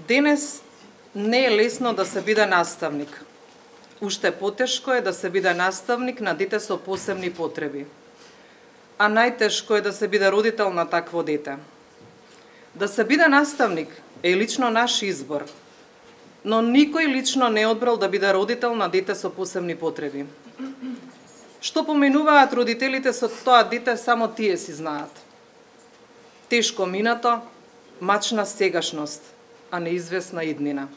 Денес не е лесно да се биде наставник. Уште потешко е да се биде наставник на дете со посебни потреби. А најтешко е да се биде родител на такво дете. Да се биде наставник е лично наш избор, но никој лично не одбрал да биде родител на дете со посебни потреби. Што поменуваат родителите со тоа дете, само тие си знаат. Тешко минато, мачна сегашност, а неизвестна иднина.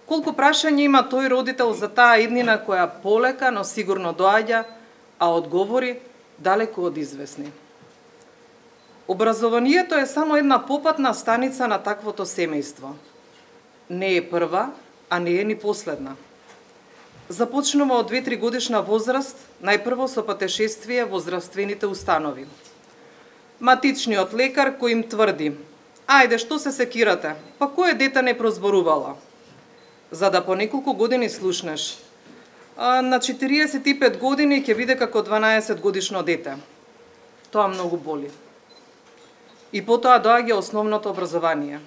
Колку прашања има тој родител за таа иднина која полека, но сигурно доаѓа, а одговори далеку од известни. Образованието е само една попатна станица на таквото семејство. Не е прва, а не е ни последна. Започнува од 2-3 годишна возраст, најпрво со патешествие во здравствените установи. Матичниот лекар кој им тврди: ајде, што се секирате, па кое дете не прозборувало? За да по неколку години слушнеш: на 45 години ќе биде како 12 годишно дете. Тоа многу боли. И потоа доаѓа основното образование.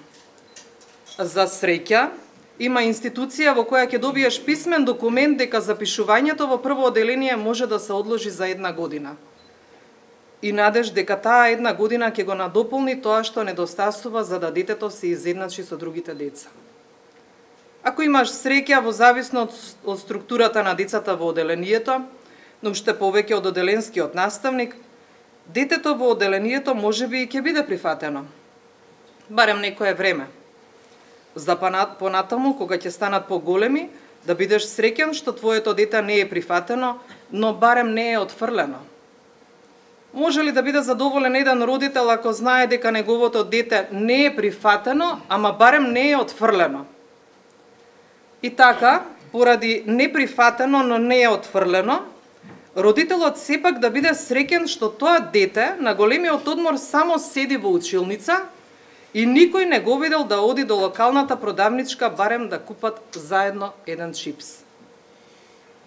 За среќа, има институција во која ќе добиеш писмен документ дека запишувањето во прво оделение може да се одложи за 1 година. И надеж дека таа 1 година ќе го надополни тоа што недостасува за да детето се изедначи со другите деца. Ако имаш среќа, во зависност од структурата на децата во оделението, но уште повеќе од оделенскиот наставник, детето во оделението можеби и ќе биде прифатено. Барем некое време. За понатаму, кога ќе станат поголеми, да бидеш среќен што твоето дете не е прифатено, но барем не е отфрлено. Може ли да биде задоволен еден родител ако знае дека неговото дете не е прифатено, ама барем не е отфрлено? И така, поради неприфатено, но не е отфрлено, родителот сепак да биде среќен што тоа дете на големиот одмор само седи во училница и никој не го видел да оди до локалната продавничка барем да купат заедно еден чипс.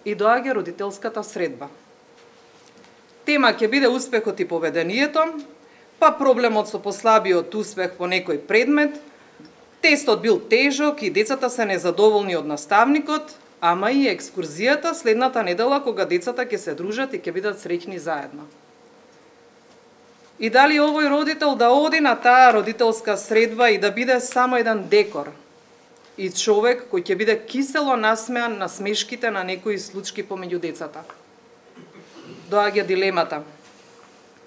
И доаѓа родителската средба. Тема ќе биде успехот и поведението, па проблемот со послабиот успех по некој предмет, тестот бил тежок и децата се незадоволни од наставникот, ама и екскурзијата следната недела кога децата ќе се дружат и ќе бидат среќни заедно. И дали овој родител да оди на таа родителска средба и да биде само еден декор и човек кој ќе биде кисело насмеан на смешките на некои случки помеѓу децата. Доаѓа дилемата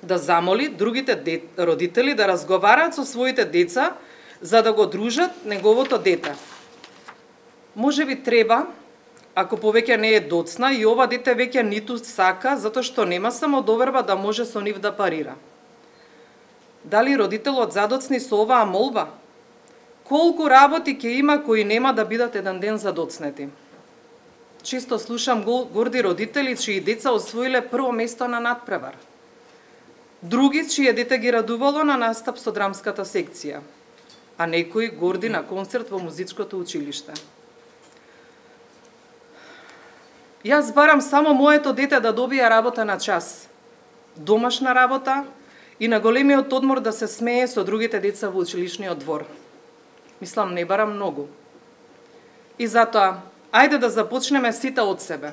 да замоли другите родители да разговараат со своите деца за да го дружат неговото дете. Може би треба, ако повеќе не е доцна и ова дете веќе ниту сака, затоа што нема само доверба да може со нив да парира. Дали родителот задоцни со оваа молба? Колку работи ќе има кои нема да бидат еден ден задоцнети? Често слушам горди родители чии деца освоиле прво место на надпревар. Други чие дете ги радувало на настап со драмската секција, а некои горди на концерт во музичкото училиште. Јас барам само моето дете да добие работа на час, домашна работа и на големиот одмор да се смее со другите деца во училишниот двор. Мислам, не барам многу. И затоа, ајде да започнеме сите од себе.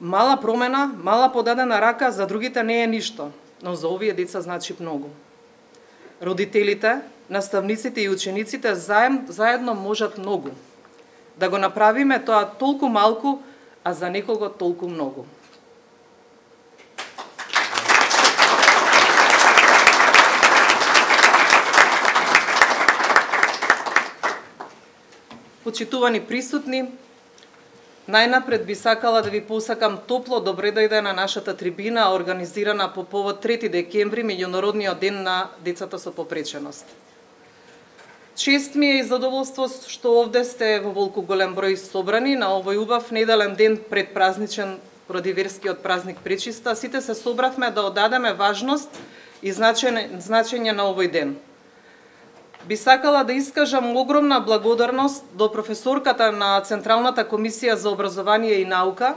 Мала промена, мала подадена рака за другите не е ништо, но за овие деца значи многу. Родителите, наставниците и учениците заедно можат многу. Да го направиме тоа толку малку, а за некого толку многу. Почитувани присутни, најнапред би сакала да ви посакам топло добре дојде на нашата трибина, организирана по повод 3 декември, меѓународниот ден на децата со попреченост. Чест ми е и задоволство што овде сте во волку голем број собрани на овој убав неделен ден пред празничен поради верскиот празник Пречиста. Сите се собравме да оддадеме важност и значење на овој ден. Би сакала да искажам огромна благодарност до професорката на Централната комисија за образование и наука,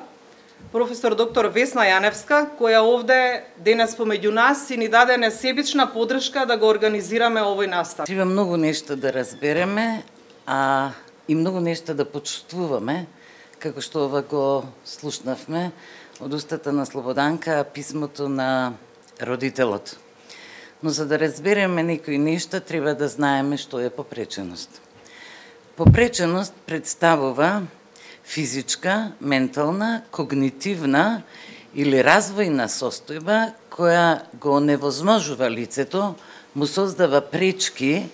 професор доктор Весна Јаневска, која овде денес помеѓу нас и ни даде несебична подршка да го организираме овој настан. Треба многу нешто да разбереме, а и многу нешто да почувствуваме, како што ова го слушнавме од устата на Слободанка, писмото на родителот. Но за да разбереме некои нешта, треба да знаеме што е попреченост. Попреченост представува физичка, ментална, когнитивна или развојна состојба која го невозможува лицето, му создава пречки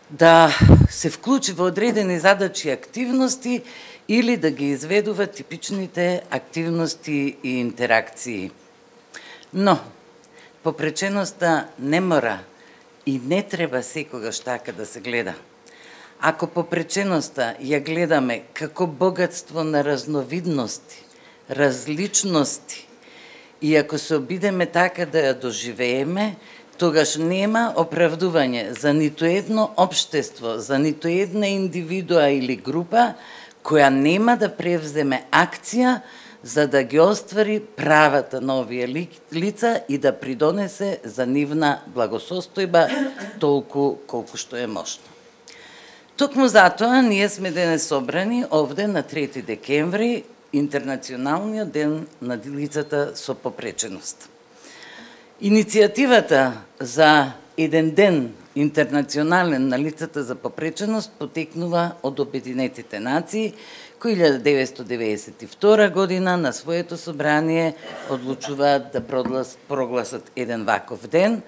да се вклучи во одредени задачи и активности или да ги изведува типичните активности и интеракции. Но, попреченоста не мора и не треба секогаш така да се гледа. Ако попреченоста ја гледаме како богатство на разновидности, различности, и ако се обидеме така да ја доживееме, тогаш нема оправдување за ниту едно општество, за ниту една индивидуа или група која нема да превземе акција за да ги оствари правата на овие лица и да придонесе за нивна благосостојба толку колку што е можно. Токму затоа ние сме денес собрани овде на 3 декември, Интернационалниот ден на лицата со попреченост. Иницијативата за еден ден интернационален на лицата за попреченост потекнува од Обединетите нации, кои 1992 година на своето собрание одлучуваат да прогласат еден ваков ден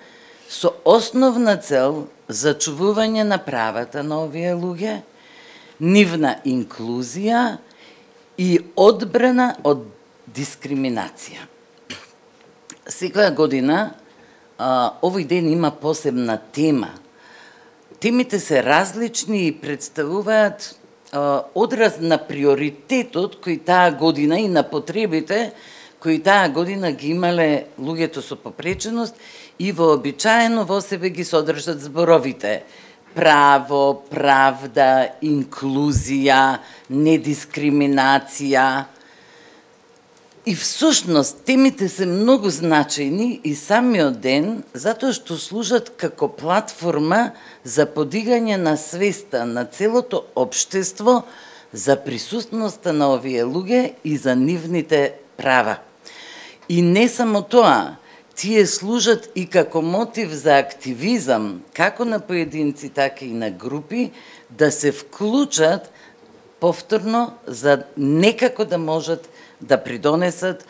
со основна цел зачувување на правата на овие луѓе, нивна инклузија и одбрана од дискриминација. Секоја година овој ден има посебна тема. Темите се различни и представуваат одраз на приоритетот кој таа година и на потребите кои таа година ги имале луѓето со попреченост и вообичаено во себе ги содржат зборовите право, правда, инклузија, недискриминација. И всушност темите се многу значајни и самиот ден затоа што служат како платформа за подигање на свеста на целото општество за присуственоста на овие луѓе и за нивните права. И не само тоа, тие служат и како мотив за активизам, како на поединци, така и на групи, да се вклучат повторно за некако да можат да придонесат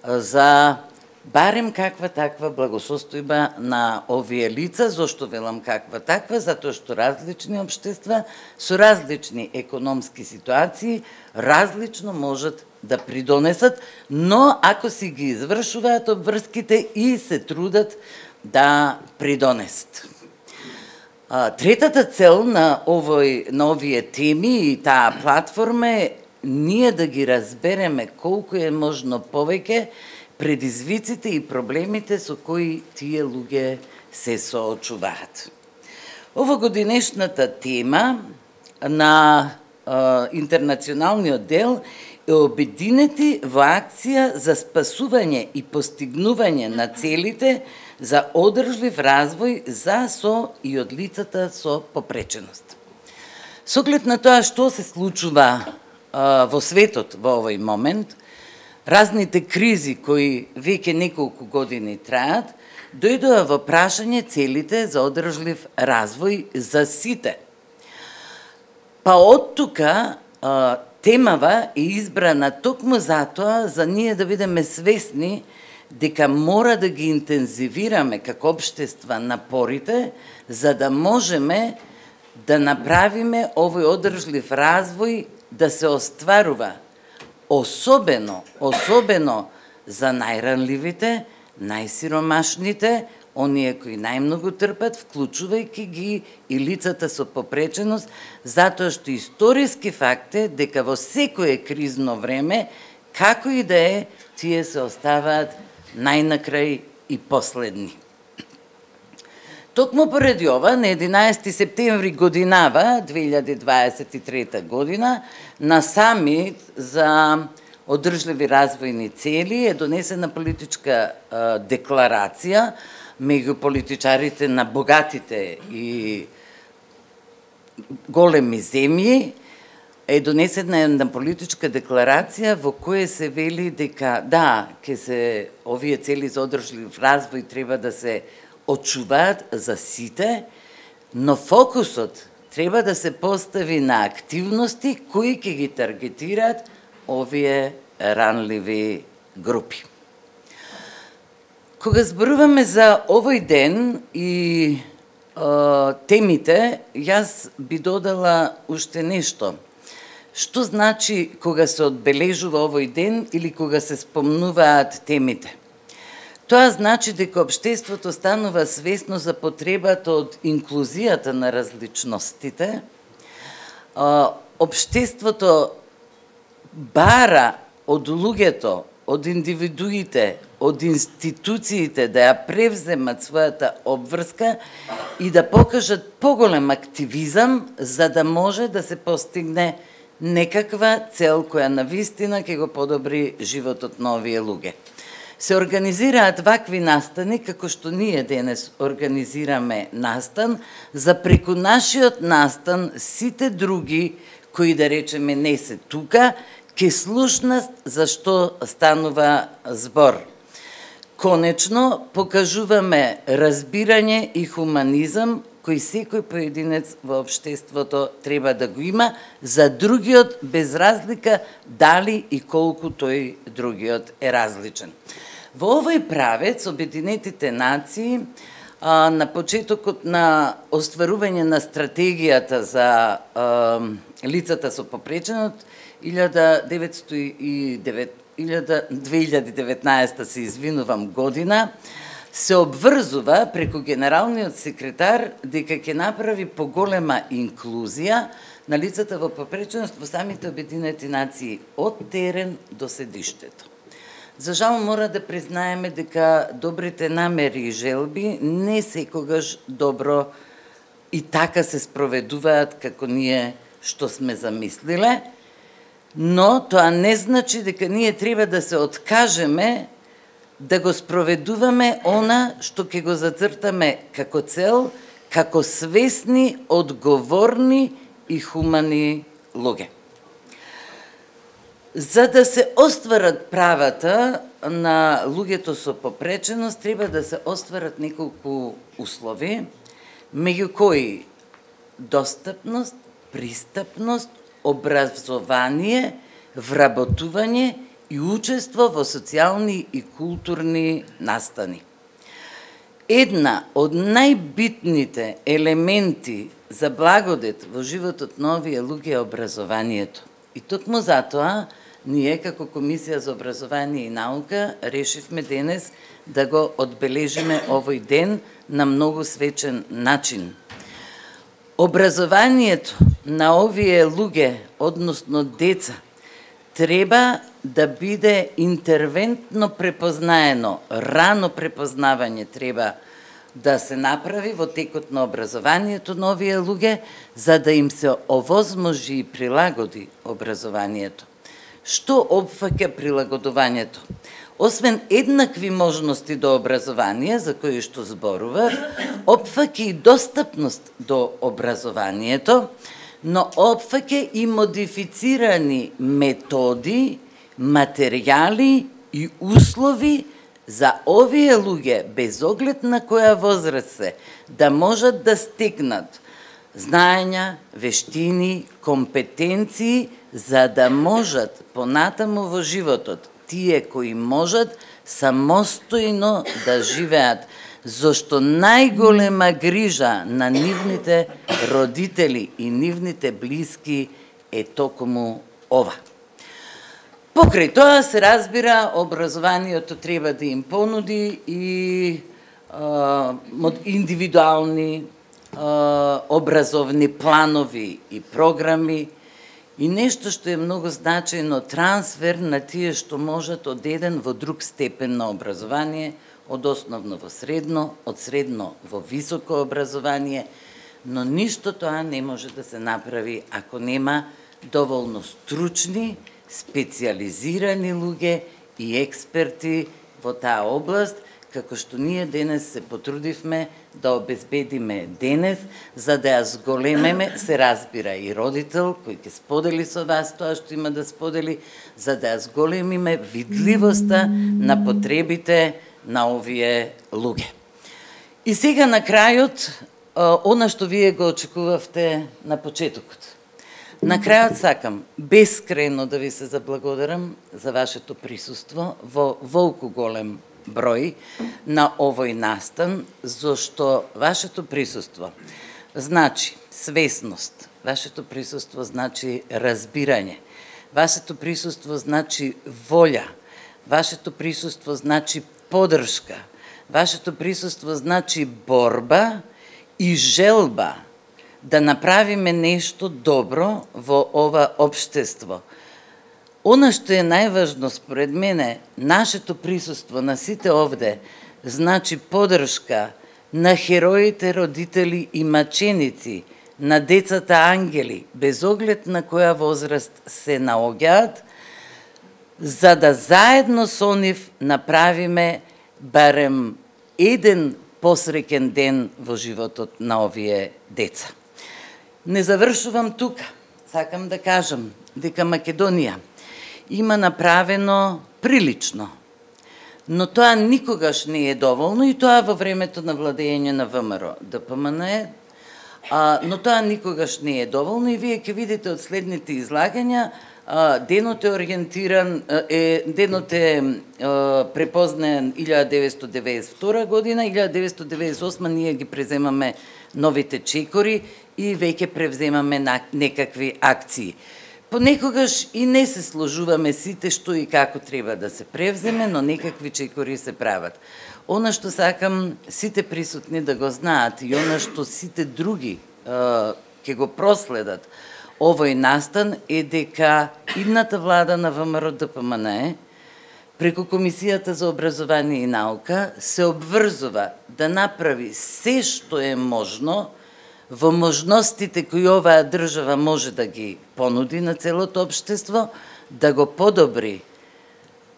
за барем каква таква благосостојба на овие лица. Зошто велам каква таква? Затоа што различни општества со различни економски ситуации различно можат да придонесат, но ако си ги извршуваат обврските и се трудат да придонесат. Третата цел на овие теми и таа платформа е ние да ги разбереме колку е можно повеќе предизвиците и проблемите со кои тие луѓе се соочуваат. Овогодинешната тема на Интернационалниот дел е обединети во акција за спасување и постигнување на целите за одржлив развој за со и од лицата со попреченост. Со оглед на тоа што се случува во светот во овој момент, разните кризи кои веќе неколку години траат, дојдоа во прашање целите за одржлив развој за сите. Па од тука темава е избрана токму затоа за ние да бидеме свесни дека мора да ги интензивираме како општества напорите за да можеме да направиме овој одржлив развој да се остварува особено за најранливите, најсиромашните, оние кои најмногу трпат, вклучувајќи ги и лицата со попреченост, затоа што историски факт е дека во секое кризно време, како и да е, тие се оставаат најнакрај и последни. Токму поради ова, на 11 септември годинава, 2023 година, на самит за одржливи развојни цели е донесена политичка декларација меѓу политичарите на богатите и големи земји, е донесена една политичка декларација во која се вели дека да, овие цели за одржлив развој треба да се очуваат за сите, но фокусот треба да се постави на активности кои ќе ги таргетираат овие ранливи групи. Кога зборуваме за овој ден и темите, јас би додала уште нешто. Што значи кога се одбележува овој ден или кога се спомнуваат темите? Тоа значи дека општеството станува свесно за потребата од инклузијата на различностите. Општеството бара од луѓето, од индивидуите, од институциите да ја превземат својата обврска и да покажат поголем активизам за да може да се постигне некаква цел која навистина ќе го подобри животот на овие луѓе. Се организираат вакви настани, како што ние денес организираме настан, за преку нашиот настан сите други, кои да речеме не се тука, ке слушнат за што станува збор. Конечно, покажуваме разбирање и хуманизам, кој секој поединец во општеството треба да го има за другиот, без разлика дали и колку тој другиот е различен. Во овој правец, Обединетите нации, на почетокот на остварување на стратегијата за лицата со попреченост, 2019 се извинувам година, се обврзува преку генералниот секретар дека ќе направи поголема инклузија на лицата во попреченост во самите Обединети нации од терен до седиштето. За жал мора да признаеме дека добрите намери и желби не секогаш добро и така се спроведуваат како ние што сме замислиле, но тоа не значи дека ние треба да се откажеме да го спроведуваме она што ќе го зацртаме како цел, како свесни, одговорни и хумани луѓе. За да се остварат правата на луѓето со попреченост, треба да се остварат неколку услови, меѓу кои достапност, пристапност, образование, вработување и учество во социјални и културни настани. Една од најбитните елементи за благодет во животот на овие луѓе е образованието. И токму затоа, ние како Комисија за образование и наука решивме денес да го одбележиме овој ден на многу свечен начин. Образованието на овие луѓе, односно деца, треба да биде интервентно препознаено, рано препознавање треба да се направи во текот на образованието на овие луѓе, за да им се овозможи и прилагоди образованието. Што опфаќа прилагодувањето? Освен еднакви можности до образование, за кои што зборував, опфаќа и достапност до образованието, но опфаќа и модифицирани методи, материјали и услови за овие луѓе, без оглед на која возраст се, да можат да стекнат знаења, вештини, компетенции, за да можат понатаму во животот, тие кои можат самостојно да живеат, зашто најголема грижа на нивните родители и нивните блиски е токму ова. Покрај тоа се разбира, образованието треба да им понуди и индивидуални образовни планови и програми и нешто што е многу значајно, трансфер на тие што можат од еден во друг степен на образование, од основно во средно, од средно во високо образование, но ништо тоа не може да се направи ако нема доволно стручни, специализирани луѓе и експерти во таа област, како што ние денес се потрудивме да обезбедиме денес, за да ја зголемеме, се разбира и родител кој ќе сподели со вас тоа што има да сподели, за да ја зголемиме видливоста на потребите на овие луѓе. И сега на крајот, она што вие го очекувавте на почетокот. На крајот сакам бескрајно да ви се заблагодарам за вашето присуство во волку голем број на овој настан, зашто вашето присуство значи свесност, вашето присуство значи разбирање, вашето присуство значи волја, вашето присуство значи поддршка, вашето присуство значи борба и желба да направиме нешто добро во ова општество. Она што е најважно според мене, нашето присуство на сите овде, значи поддршка на хероите, родители и маченици, на децата ангели, без оглед на која возраст се наоѓаат, за да заедно со нив направиме барем еден посреќен ден во животот на овие деца. Не завршувам тука. Сакам да кажам дека Македонија има направено прилично, но тоа никогаш не е доволно и тоа во времето на владење на ВМРО ДПМН, но тоа никогаш не е доволно и вие ќе видите од следните излагања, денот е ориентиран, денот е препознаен 1992 година, 1998 ние ги преземаме новите чекори и веќе превземаме некакви акции. Понекогаш и не се сложуваме сите што и како треба да се превземе, но некакви чекори се прават. Она што сакам сите присутни да го знаат и она што сите други ќе го проследат овој настан е дека идната влада на ВМРО ДПМН преку Комисијата за образование и наука се обврзува да направи се што е можно во можностите кои оваа држава може да ги понуди на целото општество, да го подобри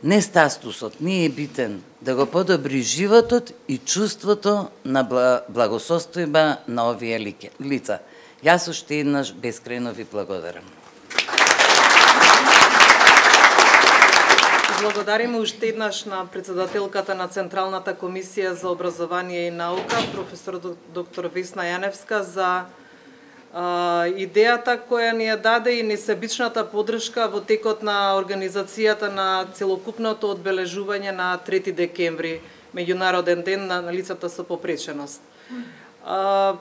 не статусот, не е битен, да го подобри животот и чувството на благосостојба на овие лица. Јас уште еднаш бескрајно ви благодарам. Благодариме уште еднаш на председателката на Централната комисија за образование и наука, професор доктор Весна Јаневска, за идејата која ни ја даде и несебичната поддршка во текот на организацијата на целокупното одбележување на 3 декември, меѓународен ден на лицата со попреченост.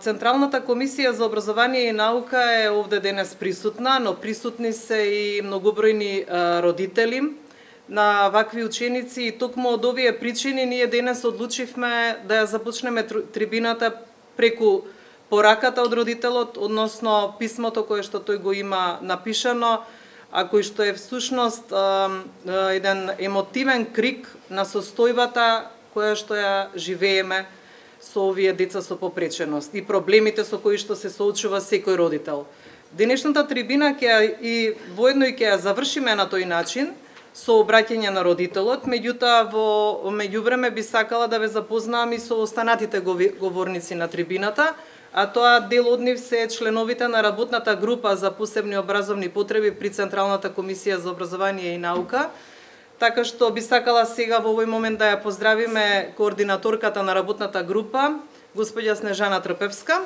Централната комисија за образование и наука е овде денес присутна, но присутни се и многобројни родители на вакви ученици и токму од овие причини ние денес одлучивме да ја започнеме трибината преку пораката од родителот, односно писмото кое што тој го има напишано, а кој што е всушност еден емотивен крик на состојбата која што ја живееме со овие деца со попреченост и проблемите со кои што се соочува секој родител. Денешната трибина ќе и воедно и ќе ја завршиме на тој начин со обраќање на родителот, меѓутоа во меѓувреме би сакала да ве запознаам и со останатите говорници на трибината, а тоа дел од нив се членовите на работната група за посебни образовни потреби при Централната комисија за образование и наука. Така што би сакала сега во овој момент да ја поздравиме координаторката на работната група, господја Снежана Трпевска.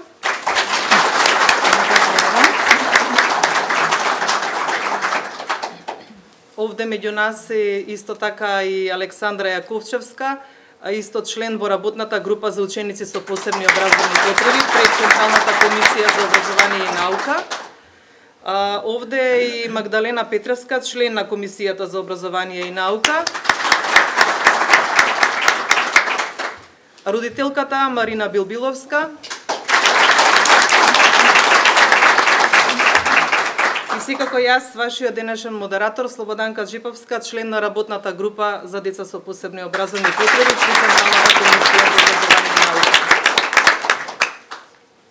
Овде меѓу нас е исто така и Александра Јаковчевска, исто член во работната група за ученици со посебни образовни потреби пред Централната комисија за образование и наука. Овде е и Магдалена Петревска, член на Комисијата за образование и наука. Родителката Марина Билбиловска. И секако јас, вашиот денешен модератор, Слободанка Джиповска, член на работната група за деца со посебни образовни потреби при Централната комисија за образование и наука.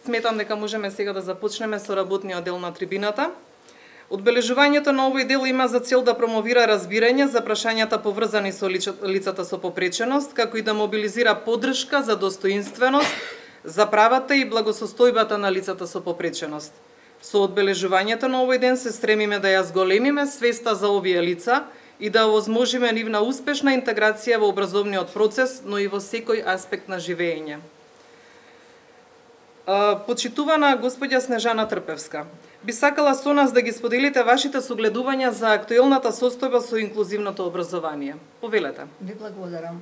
Сметам дека можеме сега да започнеме со работниот дел на трибината. Одбележувањето на овој дел има за цел да промовира разбирање за прашањата поврзани со лицата со попреченост, како и да мобилизира поддршка за достоинственост, за правата и благосостојбата на лицата со попреченост. Со одбележувањето на овој ден се стремиме да ја зголемиме свеста за овие лица и да овозможиме нивна успешна интеграција во образовниот процес, но и во секој аспект на живење. Почитувана господја Снежана Трпевска, би сакала со нас да ги споделите вашите согледувања за актуелната состојба со инклузивното образование. Повелете. Ви благодарам.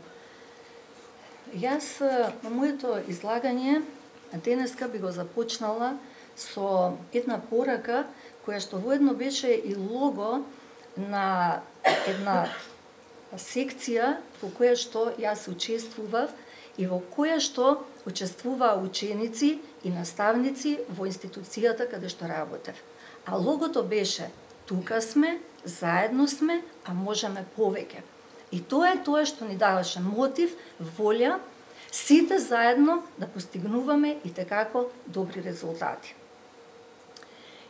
Јас моето излагање денеска би го започнала со една порака која што воедно беше и лого на една секција во која што јас учествував и во која што учествуваа ученици и наставници во институцијата каде што работев. А логото беше: тука сме, заедно сме, а можеме повеќе. И тоа е тоа што ни даваше мотив, волја, сите заедно да постигнуваме и tekako добри резултати.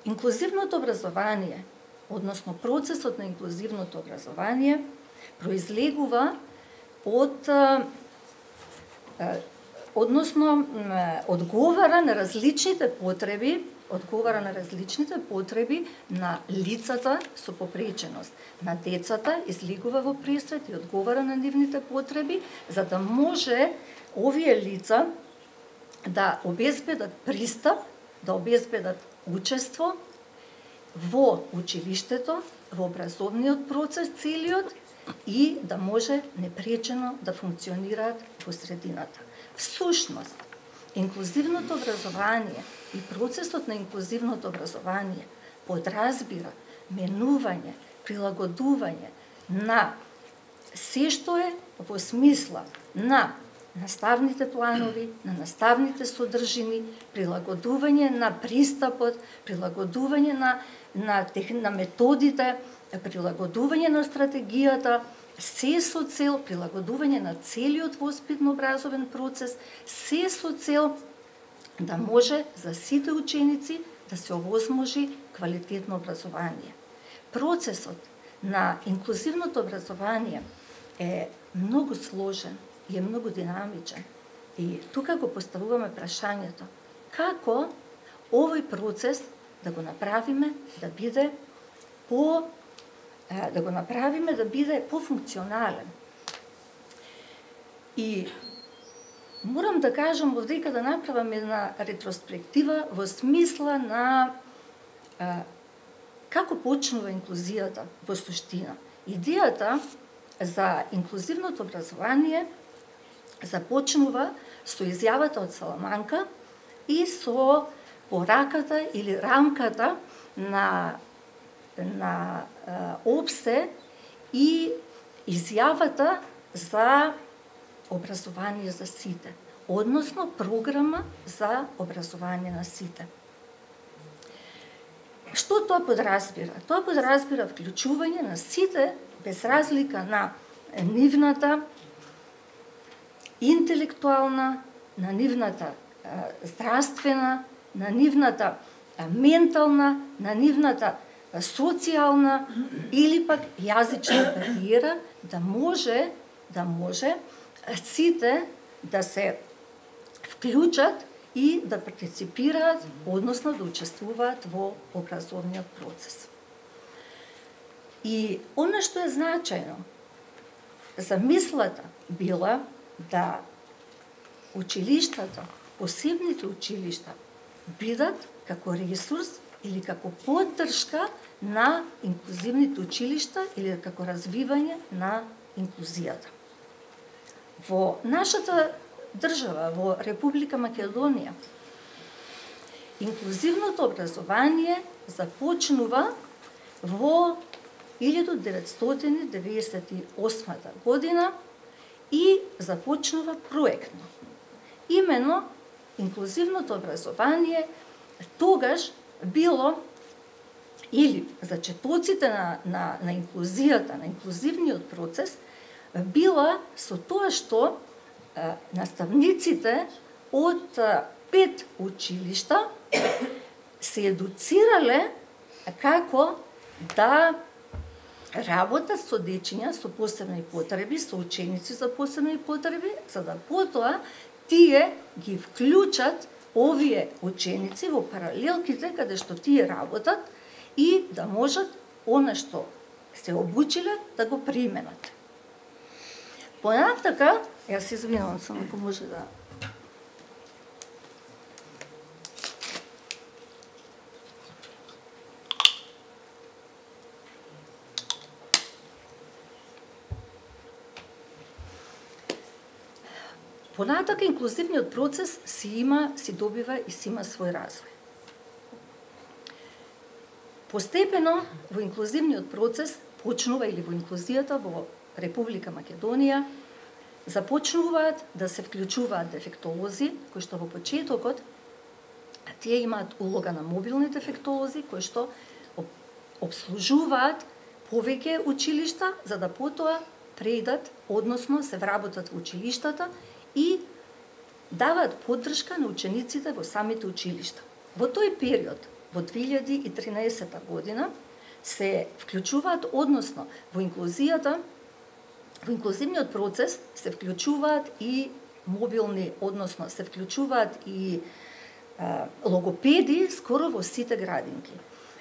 Инклузивното образование, односно процесот на инклузивното образование, произлегува од одговара на различните потреби на лицата со попреченост, на децата, излегува во пресвет и одговара на нивните потреби, за да може овие лица да обезбедат пристап, да обезбедат учество во училиштето, во образовниот процес целиот и да може непречено да функционираат во средината. Всушност, инклузивното образование и процесот на инклузивното образование подразбира менување, прилагодување на се што е во смисла на наставните планови, на наставните содржини, прилагодување на пристапот, прилагодување на методите, прилагодување на стратегијата, се со цел прилагодување на целиот воспитно-образовен процес, се со цел да може за сите ученици да се овозможи квалитетно образование. Процесот на инклузивното образование е многу сложен и е многу динамичен. И тука го поставуваме прашањето: како овој процес да го направиме да биде пофункционален. И морам да кажам овдека да направам една ретроспектива во смисла на како почнува инклузијата во суштина. Идејата за инклузивното образование започнува со изјавата од Саламанка и со пораката или рамката на ОПСЕ и изјавата за образование за сите, односно програма за образование на сите. Што тоа подразбира? Тоа подразбира вклучување на сите без разлика на нивната интелектуална, на нивната здравствена, на нивната ментална, на нивната социјална или пак јазична бариера, да може сите да се вклучат и да партиципираат, односно да учествуваат во образовниот процес. И она што е значајно, замислата била да училиштата, посебните училишта, бидат како ресурс или како поддршка на инклузивните училишта или како развивање на инклузијата. Во нашата држава, во Република Македонија, инклузивното образование започнува во 1998 година и започнува проектно. Имено, инклузивното образование тогаш било, или зачетоците на инклузијата, на инклузивниот процес, била со тоа што наставниците од 5 училишта се едуцирале како да работат со дечиња со посебни потреби, со ученици за посебни потреби, за да потоа тие ги вклучат овие ученици во паралелките каде што тие работат и да можат она што се обучиле да го применат. Понатака, јас се извинувам, само ако може да... Понатака инклузивниот процес си добива и си има свој развој. Постепено во инклузивниот процес почнува или во инклузијата во Република Македонија започнуваат да се вклучуваат дефектолози, кои што во почетокот тие имаат улога на мобилни дефектолози, кои што обслужуваат повеќе училишта, за да потоа преидат, односно се вработат во училиштата и даваат поддршка на учениците во самите училишта. Во тој период, во 2013 година, се вклучуваат, односно во инклузијата, во инклузивниот процес се вклучуваат и мобилни, односно се вклучуваат и логопеди скоро во сите градинки.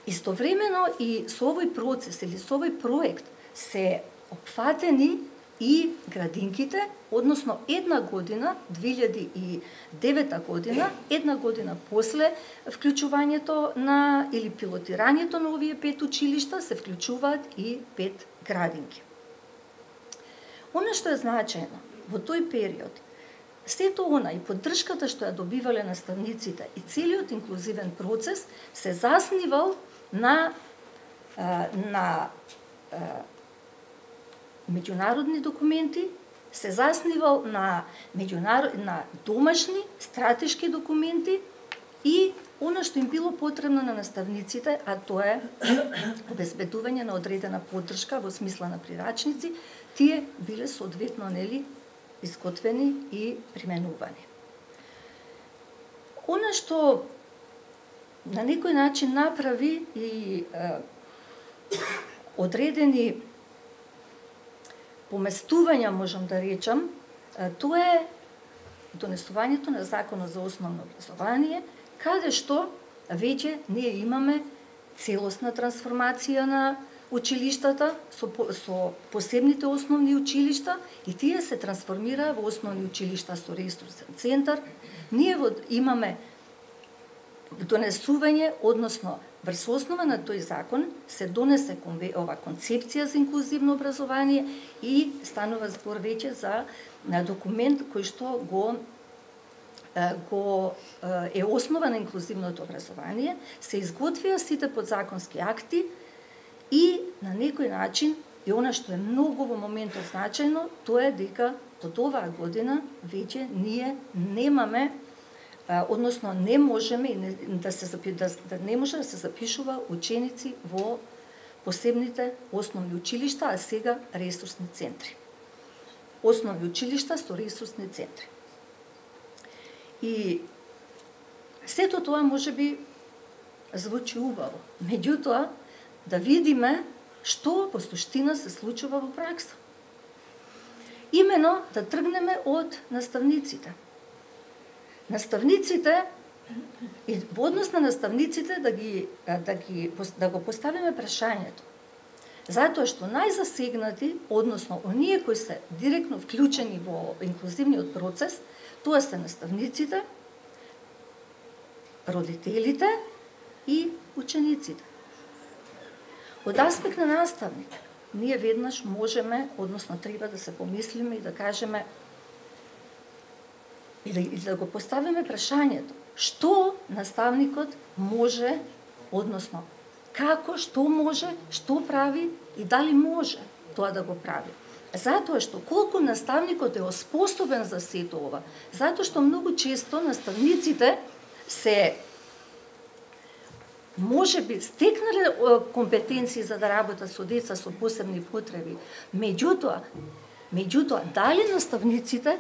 Истовремено и со овој процес или со овој проект се опфатени и градинките, односно една година, 2009 година, една година после вклучувањето на или пилотирањето на овие 5 училишта, се вклучуваат и 5 градинки. Она што е значајно во тој период, сето она и поддршката што ја добивале наставниците и целиот инклузивен процес се заснивал на меѓународни документи, се заснивал на домашни стратешки документи и она што им било потребно на наставниците, а тоа е обезбедување на одредена поддршка во смисла на прирачници, тие биле соодветно изготвени и применувани. Она што на некој начин направи и одредени поместувања, можам да речам, тоа е донесувањето на Законот за основно образование, каде што веќе ние имаме целосна трансформација на училиштата со посебните основни училишта и тие се трансформираа во основни училишта со ресурсен центар. Ние имаме донесување, односно врз основа на тој закон се донесе ова концепција за инклузивно образование и станува збор веќе за документ кој што го е основа на инклузивното образование, се изготвија сите подзаконски акти и на некој начин, и она што е многу во моментот значајно, тоа е дека од оваа година веќе ние немаме, односно не можеме не може да се запишува ученици во посебните основни училишта, а сега ресурсни центри. Основни училишта со ресурсни центри. И сето тоа можеби звучи убаво. Меѓутоа, да видиме што во суштина се случува во пракса. Имено да тргнеме од наставниците. Наставниците и во однос на наставниците да го поставиме прашањето. Затоа што најзасегнати, односно оние кои се директно вклучени во инклузивниот процес, тоа се наставниците, родителите и учениците. Од аспект на наставник, ние веднаш можеме, односно треба да се помислиме и да кажеме и да го поставиме прашањето, што наставникот може, односно како, што може, што прави и дали може тоа да го прави. Затоа што колку наставникот е способен за сето ова, затоа што многу често наставниците се можеби стекнале компетенции за да работат со деца со посебни потреби. Меѓутоа, дали наставниците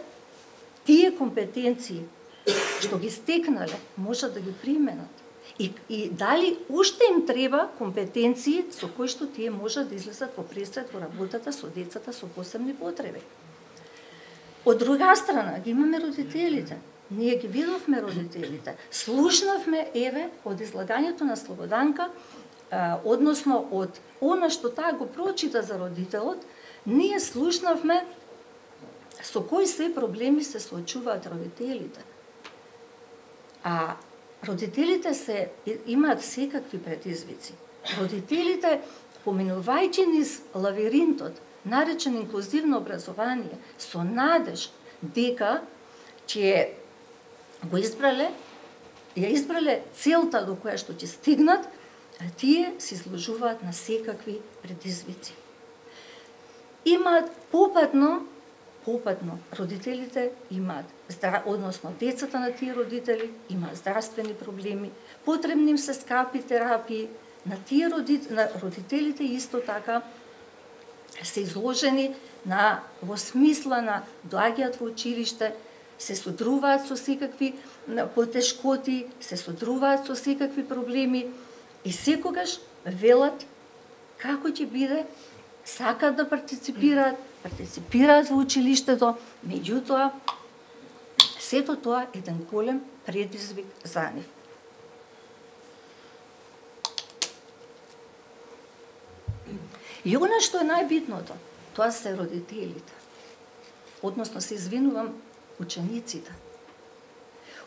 тие компетенции што ги стекнале можат да ги применат? И дали уште им треба компетенции со кои што тие можат да излезат во пресред во работата со децата со посебни потреби. Од друга страна ги имаме родителите. Ние ги видовме родителите. Слушнавме еве од излагањето на Слободанка, односно од она што таа го прочита за родителот, ние слушнавме со кои се проблеми се соочуваат родителите. А родителите имаат секакви предизвици. Родителите, поминувајќи низ лавиринтот, наречен инклузивно образование, со надеж дека ќе го ја избрале целта до која што ќе стигнат, тие се изложуваат на секакви предизвици. Имаат попатно родителите имаат, односно децата на тие родители имаат здравствени проблеми, потребни им се скапи терапии, на родителите исто така се изложени во смисла на доаѓаат во училиште, се содруваат со секакви потешкоти, се содруваат со секакви проблеми и секогаш велат како ќе биде, сакаат да парticipираат во училиштето, меѓутоа сето тоа е еден голем предизвик за нив. И она што е најбитното, тоа се родителите. Односно се извинувам, учениците.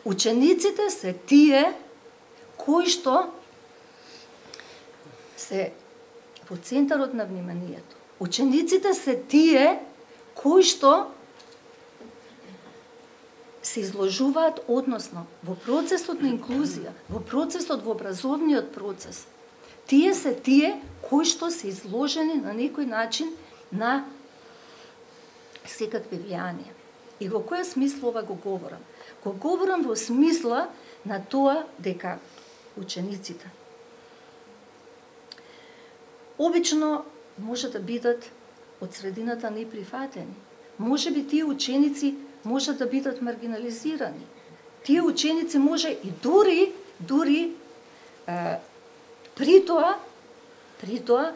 Учениците се тие кои што се во центарот на вниманието. Учениците се тие кои што се изложуваат, односно во процесот на инклузија, во процесот, во образовниот процес. Тие се тие кои што се изложени на некој начин на секакви влијанија. И во која смисла ова го говорам? Го говорам во смисла на тоа дека учениците обично може да бидат од средината неприфатени. Може би тие ученици може да бидат маргинализирани. Тие ученици може и дури при тоа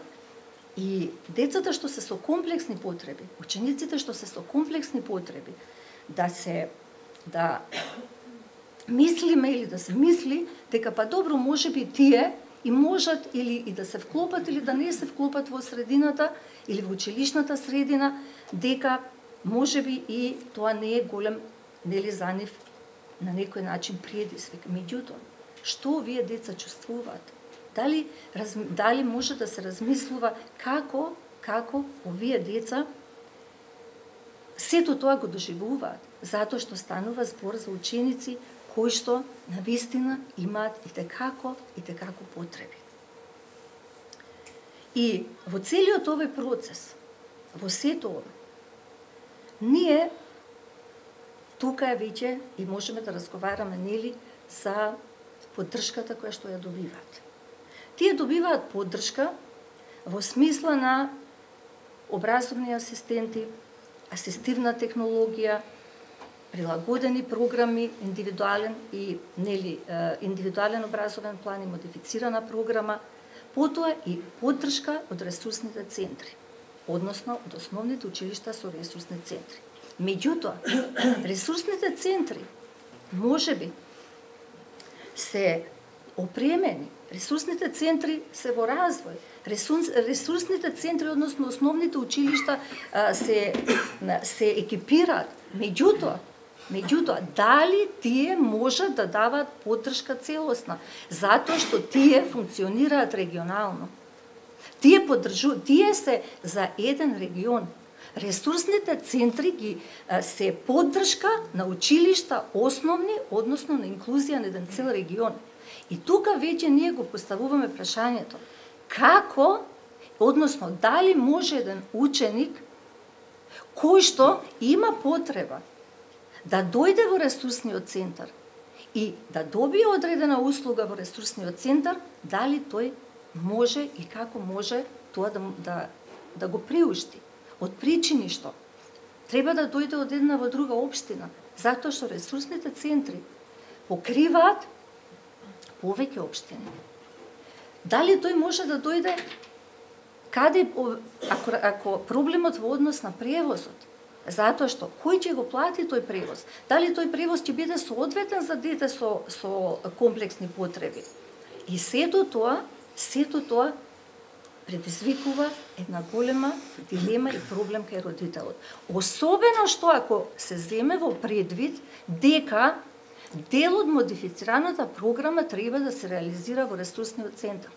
и децата што се со комплексни потреби, учениците што се со комплексни потреби, да мислиме или да се мисли дека па добро може би тие и можат или и да се вклопат или да не се вклопат во средината или во училишната средина, дека може би и тоа не е голем, нели за нив на некој начин предизвик. Меѓутоа, што овие деца чувствуваат? Дали може да се размислува како овие деца сето тоа го доживуваат, затоа што станува збор за ученици кои што навистина имаат и текако потреби. И во целиот овој процес, во сето ова, ние тука веќе и можеме да разговараме, нели, за поддршката која што ја добиваат. Тие добиваат поддршка во смисла на образовни асистенти, асистивна технологија, прилагодени програми, индивидуален образовен план и модифицирана програма, потоа и поддршка од ресурсните центри, односно од основните училишта со ресурсни центри. Меѓутоа, ресурсните центри можеби се опремени, ресурсните центри се во развој, ресурсните центри, односно основните училишта се екипираат. Меѓутоа, дали тие можат да даваат поддршка целосна, затоа што тие функционираат регионално. Тие се за еден регион. Ресурсните центри се поддршка на училишта основни, односно на инклузија на еден цел регион. И тука веќе ние го поставуваме прашањето како, односно дали може еден ученик кој што има потреба да дојде во ресурсниот центар и да добие одредена услуга во ресурсниот центар, дали тој може и како може тоа да го приушти. Од причини што треба да дојде од една во друга општина, затоа што ресурсните центри покриваат повеќе општини. Дали тој може да дојде каде, ако проблемот во однос на превозот, затоа што кој ќе го плати тој превоз? Дали тој превоз ќе биде соодветен за дете со комплексни потреби? И сето тоа предизвикува една голема дилема и проблем кај родителот. Особено што ако се земе во предвид дека дел од модифицираната програма треба да се реализира во ресурсниот центар.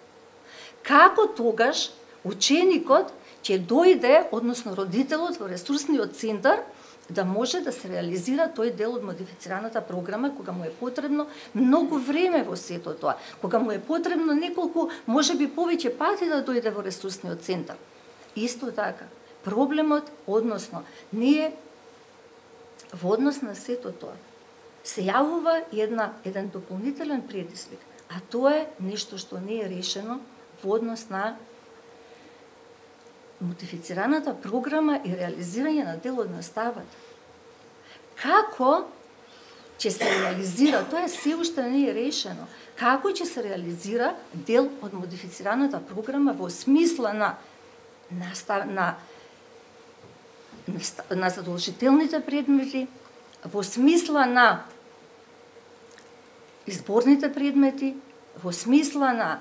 Како тогаш ученикот ќе дојде, односно родителот во ресурсниот центар, да може да се реализира тој дел од модифицираната програма, кога му е потребно многу време во сето тоа, кога му е потребно неколку, можеби повеќе пати да дојде во ресурсниот центар. Исто така, проблемот, односно, ние во однос на сето тоа, се јавува еден дополнителен предизвик, а тоа е нешто што не е решено во однос на модифицираната програма и реализирање на дел од наставата. Како ќе се реализира, тоа се уште не е решено, како ќе се реализира дел од модифицираната програма во смисла на задолжителните предмети, во смисла на изборните предмети, во смисла на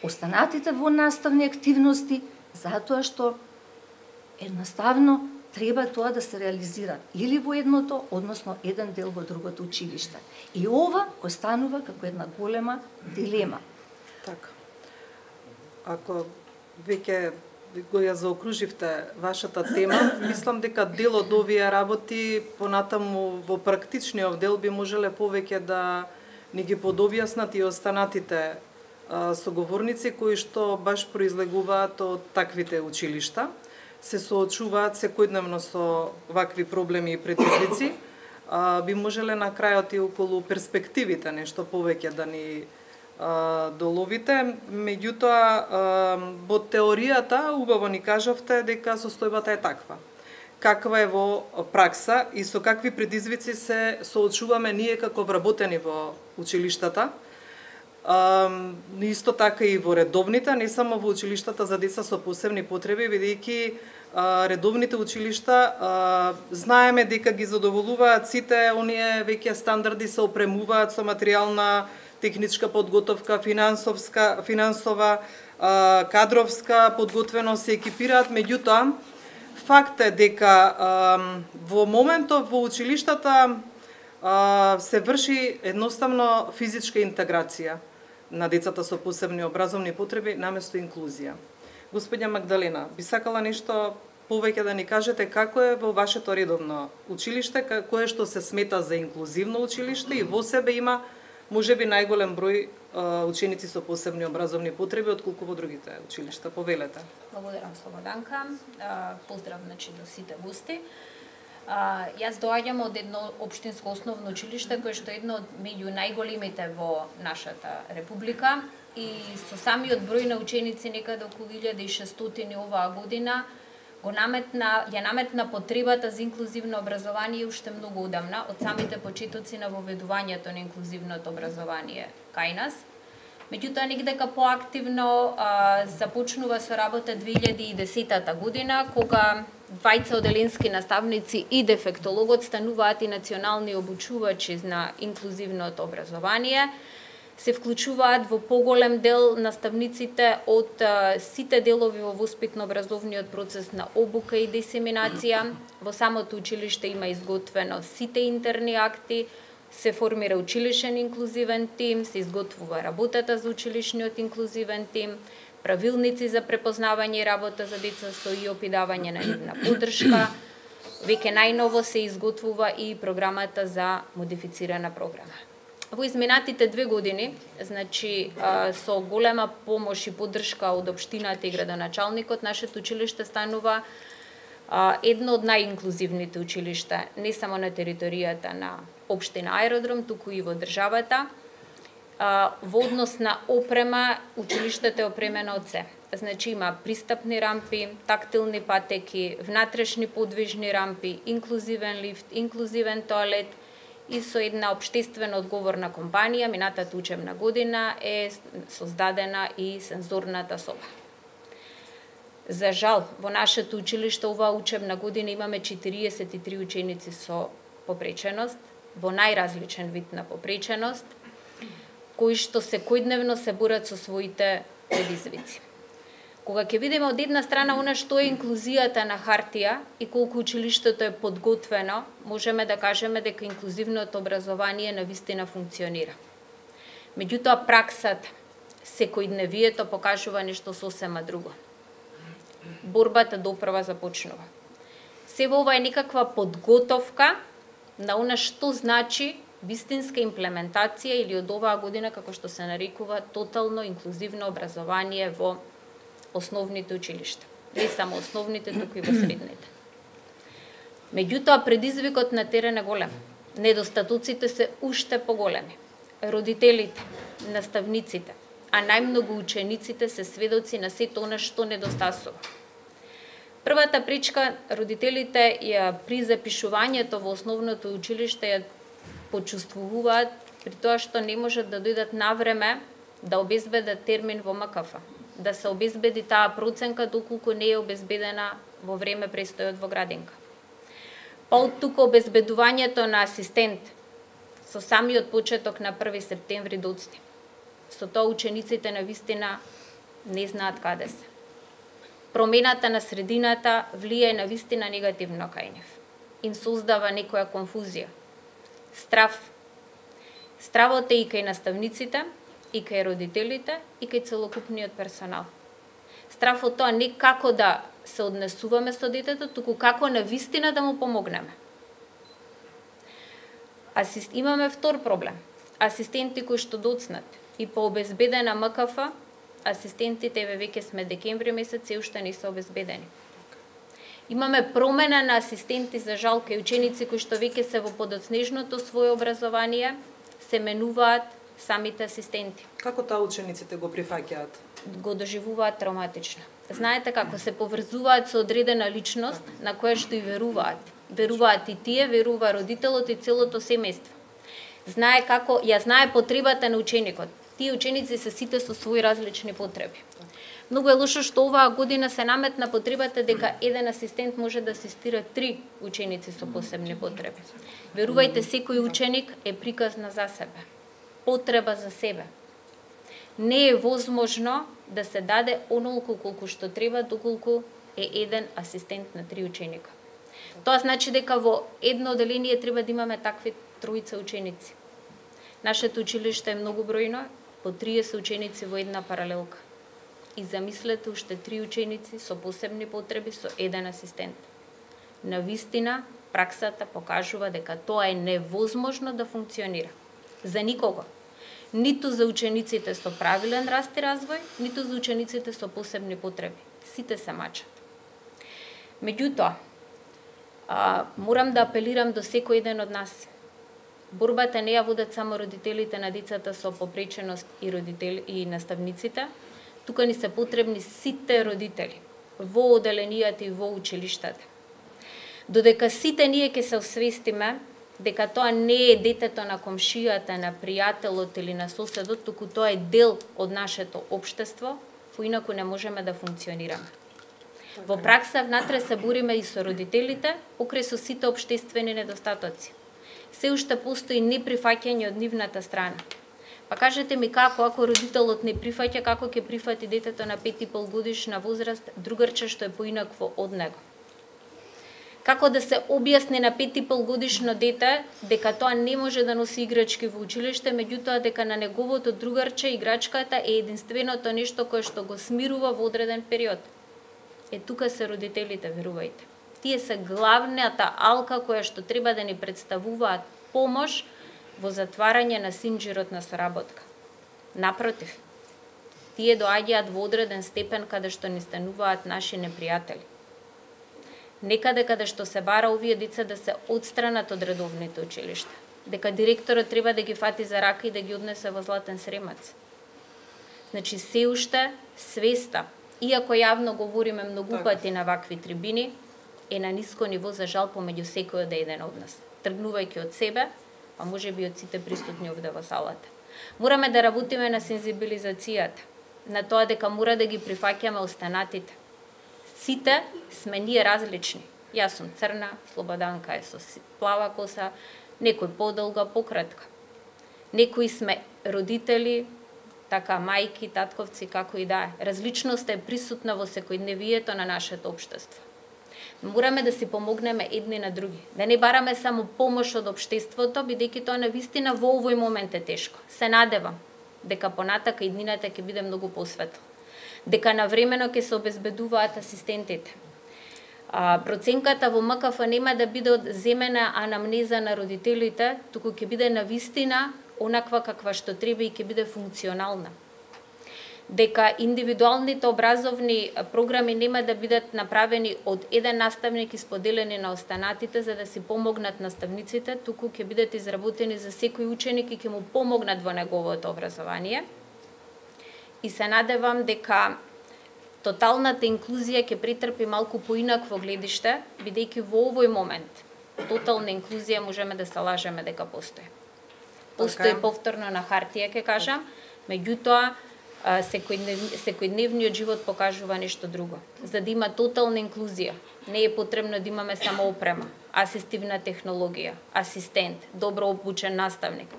останатите во наставни активности, затоа што едноставно треба тоа да се реализира или во едното, односно еден дел во другото училиште. И ова го станува како една голема дилема. Така. Ако веќе го ја заокруживте вашата тема, мислам дека дел од овие работи понатаму во практичниот дел би можеле повеќе да ни ги подобјаснат и останатите соговорници кои што баш произлегуваат од таквите училишта, се соочуваат секојдневно со вакви проблеми и предизвици, би можеле на крајот и околу перспективите нешто повеќе да ни доловите. Меѓутоа, во теоријата убаво ни кажавте дека состојбата е таква. Каква е во пракса и со какви предизвици се соочуваме ние како вработени во училиштата, исто така и во редовните, не само во училиштата за деца со посебни потреби, бидејќи редовните училишта знаеме дека ги задоволуваат сите оние веќе стандарди, се опремуваат со материјална, техничка подготовка, финансова, кадровска подготвеност, се екипираат, меѓутоа факт е дека во моментов во училиштата се врши едноставно физичка интеграција на децата со посебни образовни потреби наместо инклузија. Господја Магдалена, би сакала нешто повеќе да ни кажете како е во вашето редовно училиште, кое што се смета за инклузивно училиште и во себе има можеби најголем број ученици со посебни образовни потреби отколку во другите училишта. Повелете. Благодарам, Слободанка. Поздрав до сите гости. Јас доаѓам од едно општинско основно училиште кое што е едно од меѓу најголемите во нашата република и со самиот број на ученици некаде околу 1600 оваа година ја наметна потребата за инклузивно образование уште многу одамна, од самите почетоци на воведувањето на инклузивното образование кај нас. Меѓутоа, негдека поактивно започнува со работа 2010 година, кога двајца оделенски наставници и дефектологот стануваат и национални обучувачи на инклузивното образование. Се вклучуваат во поголем дел наставниците од сите делови во воспитно-образовниот процес на обука и дисеминација. Во самото училиште има изготвено сите интерни акти, се формира училишен инклузивен тим, се изготвува работата за училишниот инклузивен тим, правилници за препознавање и работа за деца со ИОП и давање на нивна поддршка. Веќе најново се изготвува и програмата за модифицирана програма. Во изминатите 2 години, значи со голема помош и поддршка од општината и градоначалникот, нашето училиште станува едно од најинклузивните училишта, не само на територијата на општина Аеродром, туку и во државата. Во однос на опрема, училиштето е опремено од се. Значи има пристапни рампи, тактилни патеки, внатрешни подвижни рампи, инклузивен лифт, инклузивен тоалет и со една општествено одговорна компанија минатата учебна година е создадена и сензорната соба. За жал, во нашето училиште оваа учебна година имаме 43 ученици со попреченост, во најразличен вид на попреченост, кои што секојдневно се борат со своите предизвици. Кога ќе видиме од една страна она што е инклузијата на хартија и колку училиштето е подготвено, можеме да кажеме дека инклузивното образование навистина функционира. Меѓутоа праксата, секојдневието покажува нешто сосема друго. Борбата допрва започнува. Се ова е некаква подготовка на она што значи вистинска имплементација или од оваа година, како што се нарекува, тотално инклузивно образование во основните училишта. Не само основните, туку и во средните. Меѓутоа, предизвикот на терен е голем. Недостатоците се уште поголеми. Родителите, наставниците, а најмногу учениците се сведоци на сето она што недостасува. Првата пречка родителите ја при запишувањето во основното училиште ја почувствуваат при тоа што не можат да дојдат на време да обезбедат термин во МКФ, да се обезбеди таа проценка доколку не е обезбедена во време престојот во градинка. Па од тука обезбедувањето на асистент со самиот почеток на 1 септември да одсти. Со тоа учениците навистина не знаат каде се. Промената на средината влијае навистина негативно кај нив. Им создава некоја конфузија. Страв. Стравот е и кај наставниците, и кај родителите, и кај целокупниот персонал. Страв од тоа не како да се однесуваме со детето, туку како навистина да му помогнеме. Имаме втор проблем. Асистенти кои што доцнат и по обезбедена МКФ, асистентите веќе сме декември месец се уште не се обезбедени. Имаме промена на асистенти за жал кај ученици кои што веќе се во подоцнежното свое образование, се менуваат самите асистенти. Како таа учениците го прифаќаат? Го доживуваат травматично. Знаете како се поврзуваат со одредена личност на која што и веруваат. Веруваат и тие, верува родителот и целото семејство. Ја знае потребата на ученикот. Тие ученици се сите со своји различни потреби. Многу е лошо што оваа година се наметна потребата дека еден асистент може да асистира 3 ученици со посебни потреби. Верувајте, секој ученик е приказна за себе. Потреба за себе. Не е возможно да се даде онолку колку што треба доколку е еден асистент на 3 ученика. Тоа значи дека во едно оделение треба да имаме такви тројца ученици. Нашето училиште е многу бројно, по 30 ученици во една паралелка. И замислете уште 3 ученици со посебни потреби со еден асистент. Навистина, праксата покажува дека тоа е невозможно да функционира. За никого. Ниту за учениците со правилен раст и развој, ниту за учениците со посебни потреби. Сите се мачат. Меѓутоа, морам да апелирам до секој еден од нас. Борбата не ја водат само родителите на децата со попреченост и наставниците, тука ни се потребни сите родители во оделенијата и во училиштата. Додека сите ние ќе се освестиме дека тоа не е детето на комшијата, на пријателот или на соседот, туку тоа е дел од нашето општество, поинаку не можеме да функционираме. Во пракса внатре се бориме и со родителите, покрај со сите општествени недостатоци. Се уште постои неприфаќање од нивната страна. Па кажете ми како, ако родителот не прифаќа, како ќе прифати детето на 5,5 годишна возраст, другарче што е поинакво од него? Како да се објасни на 5,5 годишно дете дека тоа не може да носи играчки во училиште, меѓутоа дека на неговото другарче играчката е единственото нешто кое што го смирува во одреден период? Тука се родителите, верувајте. Тие се главната алка која што треба да ни представуваат помош во затварање на синџирот на соработка. Напротив, тие доаѓаат во одреден степен каде што ни стануваат наши непријатели. Некаде каде што се бара овие деца да се отстранат од редовните училишта, дека директорот треба да ги фати за рака и да ги однесе во Златен Сремац. Значи, се уште свеста, иако јавно говориме многу пати на вакви трибини, е на ниско ниво за жал помеѓу секој од еден од нас. Тргнувајќи од себе, а може би од сите присутни овде во салата. Мораме да работиме на сензибилизацијата, на тоа дека мора да ги прифаќаме останатите. Сите сме ние различни. Јас сум црна, Слободанка е со плава коса, некој подолга, пократка. Некои сме родители, така мајки, татковци, како и да е. Различноста е присутна во секојдневието на нашето општество. Мораме да си помогнеме едни на други. Да не бараме само помош од општеството, бидејќи тоа навистина во овој момент е тешко. Се надевам дека понатака иднината ќе биде многу посветла. Дека навремено ќе се обезбедуваат асистентите. Проценката во МКФ нема да биде земена анамнеза на родителите, туку ќе биде навистина онаква каква што треба и ќе биде функционална. Дека индивидуалните образовни програми нема да бидат направени од еден наставник и споделени на останатите за да си помогнат наставниците, туку ќе бидат изработени за секој ученик и ќе му помогнат во неговото образование. И се надевам дека тоталната инклузија ќе претрпи малку поинакво гледиште, бидејќи во овој момент тотална инклузија можеме да се лажеме дека постои. Постои повторно на хартија, ќе кажам, меѓутоа секојдневниот живот покажува нешто друго. За да има тотална инклузија, не е потребно да имаме само опрема, асистивна технологија, асистент, добро обучен наставник.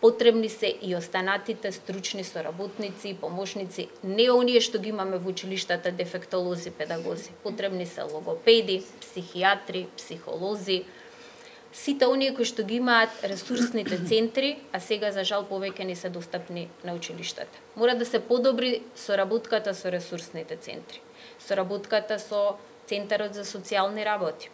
Потребни се и останатите стручни соработници, помошници, не оние што ги имаме во училиштата, дефектолози, педагози. Потребни се логопеди, психијатри, психолози, сите оние кои што ги имаат ресурсните центри, а сега за жал повеќе не се достапни на училиштата. Мора да се подобри соработката со ресурсните центри, соработката со Центарот за социјални работи.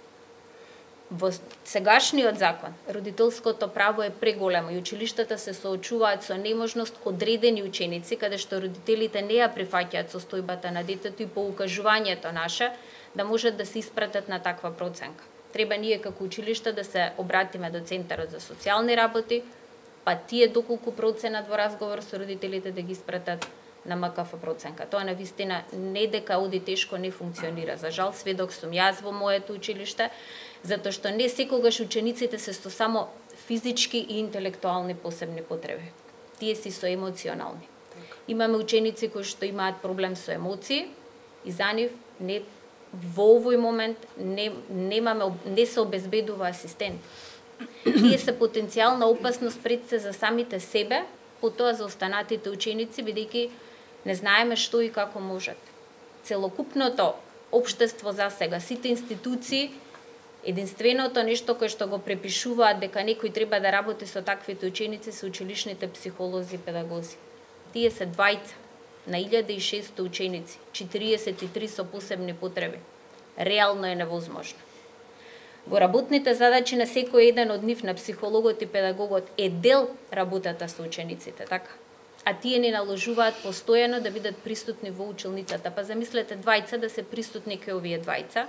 Во сегашниот закон, родителското право е преголемо и училиштата се соочуваат со неможност одредени ученици, каде што родителите не ја прифаќаат состојбата на детето и по укажувањето наше, да можат да се испратат на таква проценка. Треба ние како училиште да се обратиме до Центарот за социјални работи, па тие доколку проценат во разговор со родителите да ги испратат на МКФ проценка. Тоа навистина не дека оди тешко не функционира. За жал сведок сум јас во моето училиште, затоа што не секогаш учениците се со само физички и интелектуални посебни потреби. Тие си со емоционални. Имаме ученици кои што имаат проблем со емоции и за нив не во овој момент не се обезбедува асистент. Тие се потенцијална опасност пред се за самите себе, потоа за останатите ученици, бидејќи не знаеме што и како можат. Целокупното општество за сега, сите институции, единственото нешто кое што го препишуваат дека некој треба да работи со таквите ученици се училишните психолози и педагози. Тие се двајца на 1600 ученици, 43 со посебни потреби. Реално е невозможно. Во работните задачи на секој еден од нив, на психологот и педагогот, е дел работата со учениците, така? А тие ни наложуваат постојано да бидат присутни во училницата. Па замислете двајца да се присутни кај овие двајца.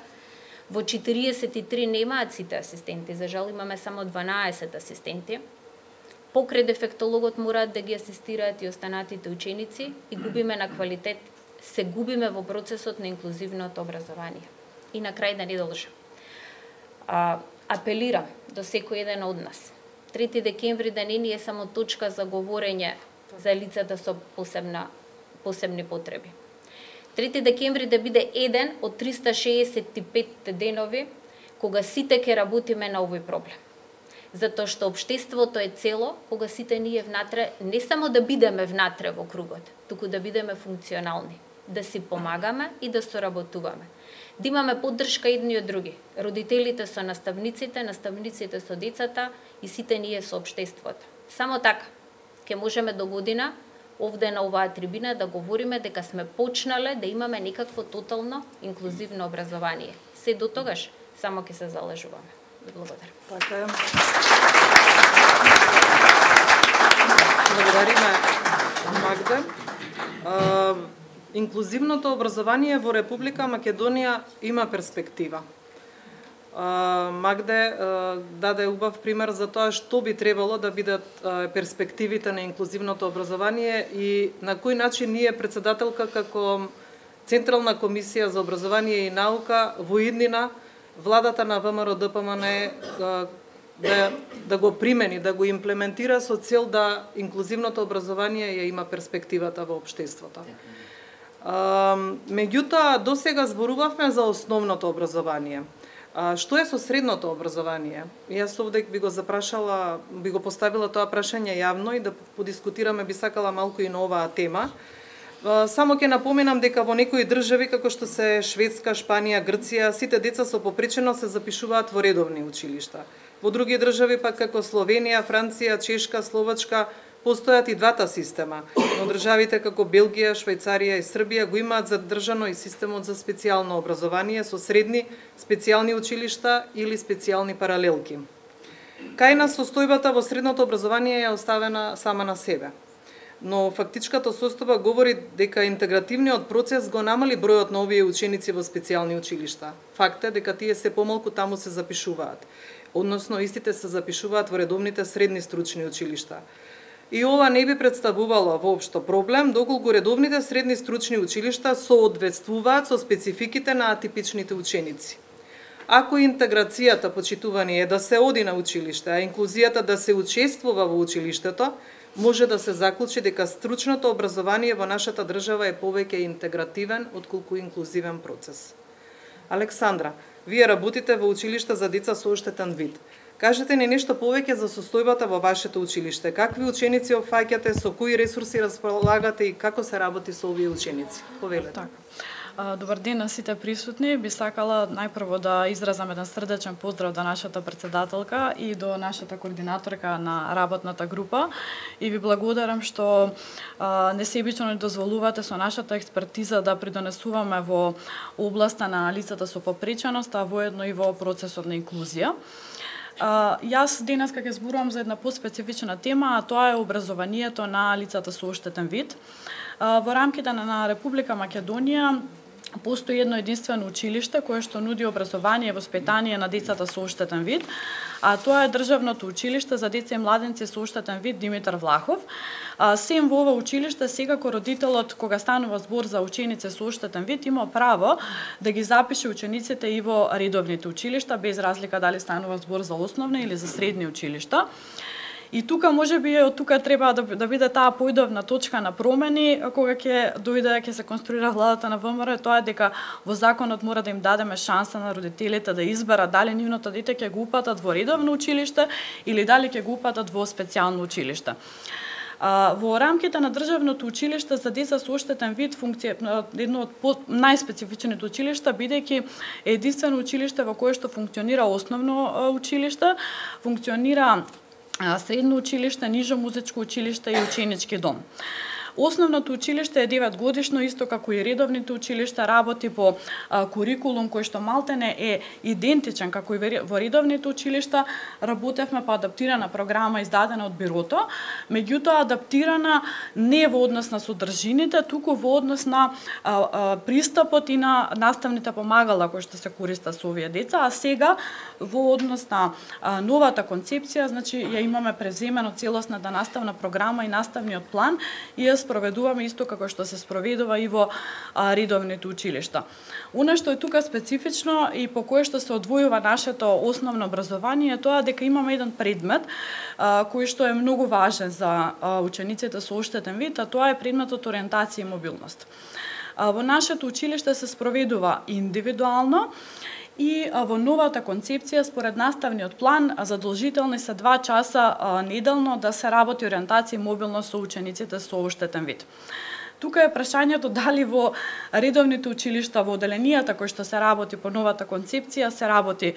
Во 43 немаат сите асистенти, за жал имаме само 12 асистенти. Покрај дефектологот мораат да ги асистираат и останатите ученици и губиме на квалитет, се губиме во процесот на инклузивното образование. И на крај да не должам. Апелирам до секој еден од нас. 3 декември да не ни е само точка за говорење за лицата со посебни потреби. 3 декември да биде еден од 365 денови кога сите ќе работиме на овој проблем. Затоа што општеството е цело, кога сите ние внатре, не само да бидеме внатре во кругот, туку да бидеме функционални, да си помагаме и да соработуваме. Да имаме поддршка едни од други. Родителите со наставниците, наставниците со децата и сите ние со општеството. Само така ќе можеме до година овде на оваа трибина да говориме дека сме почнале да имаме некакво тотално инклузивно образование. Се до тогаш само ќе се залажуваме. Благодарам. Така е. Благодариме, Магда. Инклузивното образование во Република Македонија има перспектива. Магде даде убав пример за тоа што би требало да бидат перспективите на инклузивното образование и на кој начин ние председателка како Централна комисија за образование и наука во иднина владата на ВМРО ДПМН да го примени, да го имплементира со цел да инклузивното образование ја има перспективата во општеството. Меѓутоа, досега зборувавме за основното образование. Што е со средното образование? Јас овде би го поставила тоа прашање јавно и да подискутираме, би сакала малку и на оваа тема. Само ќе напоменам дека во некои држави, како што се Шведска, Шпанија, Грција, сите деца со попречено се запишуваат во редовни училишта. Во други држави, пак како Словенија, Франција, Чешка, Словачка, постојат и двата система, но државите како Белгија, Швајцарија и Србија го имаат задржано и системот за специјално образование со средни, специјални училишта или специјални паралелки. Кај нас состојбата во средното образование е оставена сама на себе. Но фактичката состојба говори дека интегративниот процес го намали бројот на овие ученици во специјални училишта. Факт е дека тие се помалку таму се запишуваат, односно истите се запишуваат во редовните средни стручни училишта. И ова не би представувало воопшто проблем, доколку редовните средни стручни училишта соодветствуваат со спецификите на атипичните ученици. Ако интеграцијата, почитувани, е да се оди на училиште, а инклузијата да се учествува во училиштето, може да се заклучи дека стручното образование во нашата држава е повеќе интегративен отколку инклузивен процес. Александра, вие работите во училишта за деца со оштетен вид. Кажете ни нешто повеќе за состојбата во вашето училиште. Какви ученици опфаќате, со кои ресурси располагате и како се работи со овие ученици? Повелете. Така. Добар ден на сите присутни. Би сакала најпрво да изразам еден срдечен поздрав до нашата претседателка и до нашата координаторка на работната група. И ви благодарам што несебично ни дозволувате со нашата експертиза да придонесуваме во областа на лицата со попреченост, а воедно и во процесот на инклузија. Јас денес ќе зборувам за една поспецифична тема, а тоа е образованието на лицата со оштетен вид. Во рамките на Република Македонија постои едно единствено училиште кое што нуди образование и воспитание на децата со оштетен вид, а тоа е Државното училиште за деца и младенци со оштетен вид Димитар Влахов. Сем во ова училиште секако родителот кога станува збор за ученици со оштетен вид има право да ги запише учениците и во редовните училишта без разлика дали станува збор за основни или за средни училишта. И тука можеби од тука треба да биде таа појдовна точка на промени кога ќе дојде ќе се конструира владата на ВМРО, тоа е дека во законот мора да им дадеме шанса на родителите да изберат дали нивното дете ќе го упатат во редовно училиште или дали ќе го упатат во специјално училиште. Во рамките на Државното училиште за деца со оштетен вид едно од најспецифичните училишта, бидејќи е единствено училиште во кое што функционира основно училиште, функционира средно училиште, нижо музичко училиште и ученички дом. Основното училиште е 9 годишно, исто како и редовните училишта, работи по курикулум кој што малтене е идентичен како и во редовните училишта. Работевме по адаптирана програма издадена од бирото, меѓутоа адаптирана не во однос на содржините, туку во однос на пристапот и на наставните помагала кои што се користат со овие деца, а сега во однос на новата концепција, значи ја имаме преземено целосната наставна програма и наставниот план и ја спроведуваме исто како што се спроведува и во редовните училишта. Она што е тука специфично и по кое што се одвојува нашето основно образование е тоа дека имаме еден предмет кој што е многу важен за учениците со оштетен вид, а тоа е предметот ориентација и мобилност. Во нашето училиште се спроведува индивидуално и во новата концепција според наставниот план задолжителни се 2 часа неделно да се работи ориентација и мобилност со учениците со оштетен вид. Тука е прашањето дали во редовните училишта, во оделенијата кои што се работи по новата концепција, се работи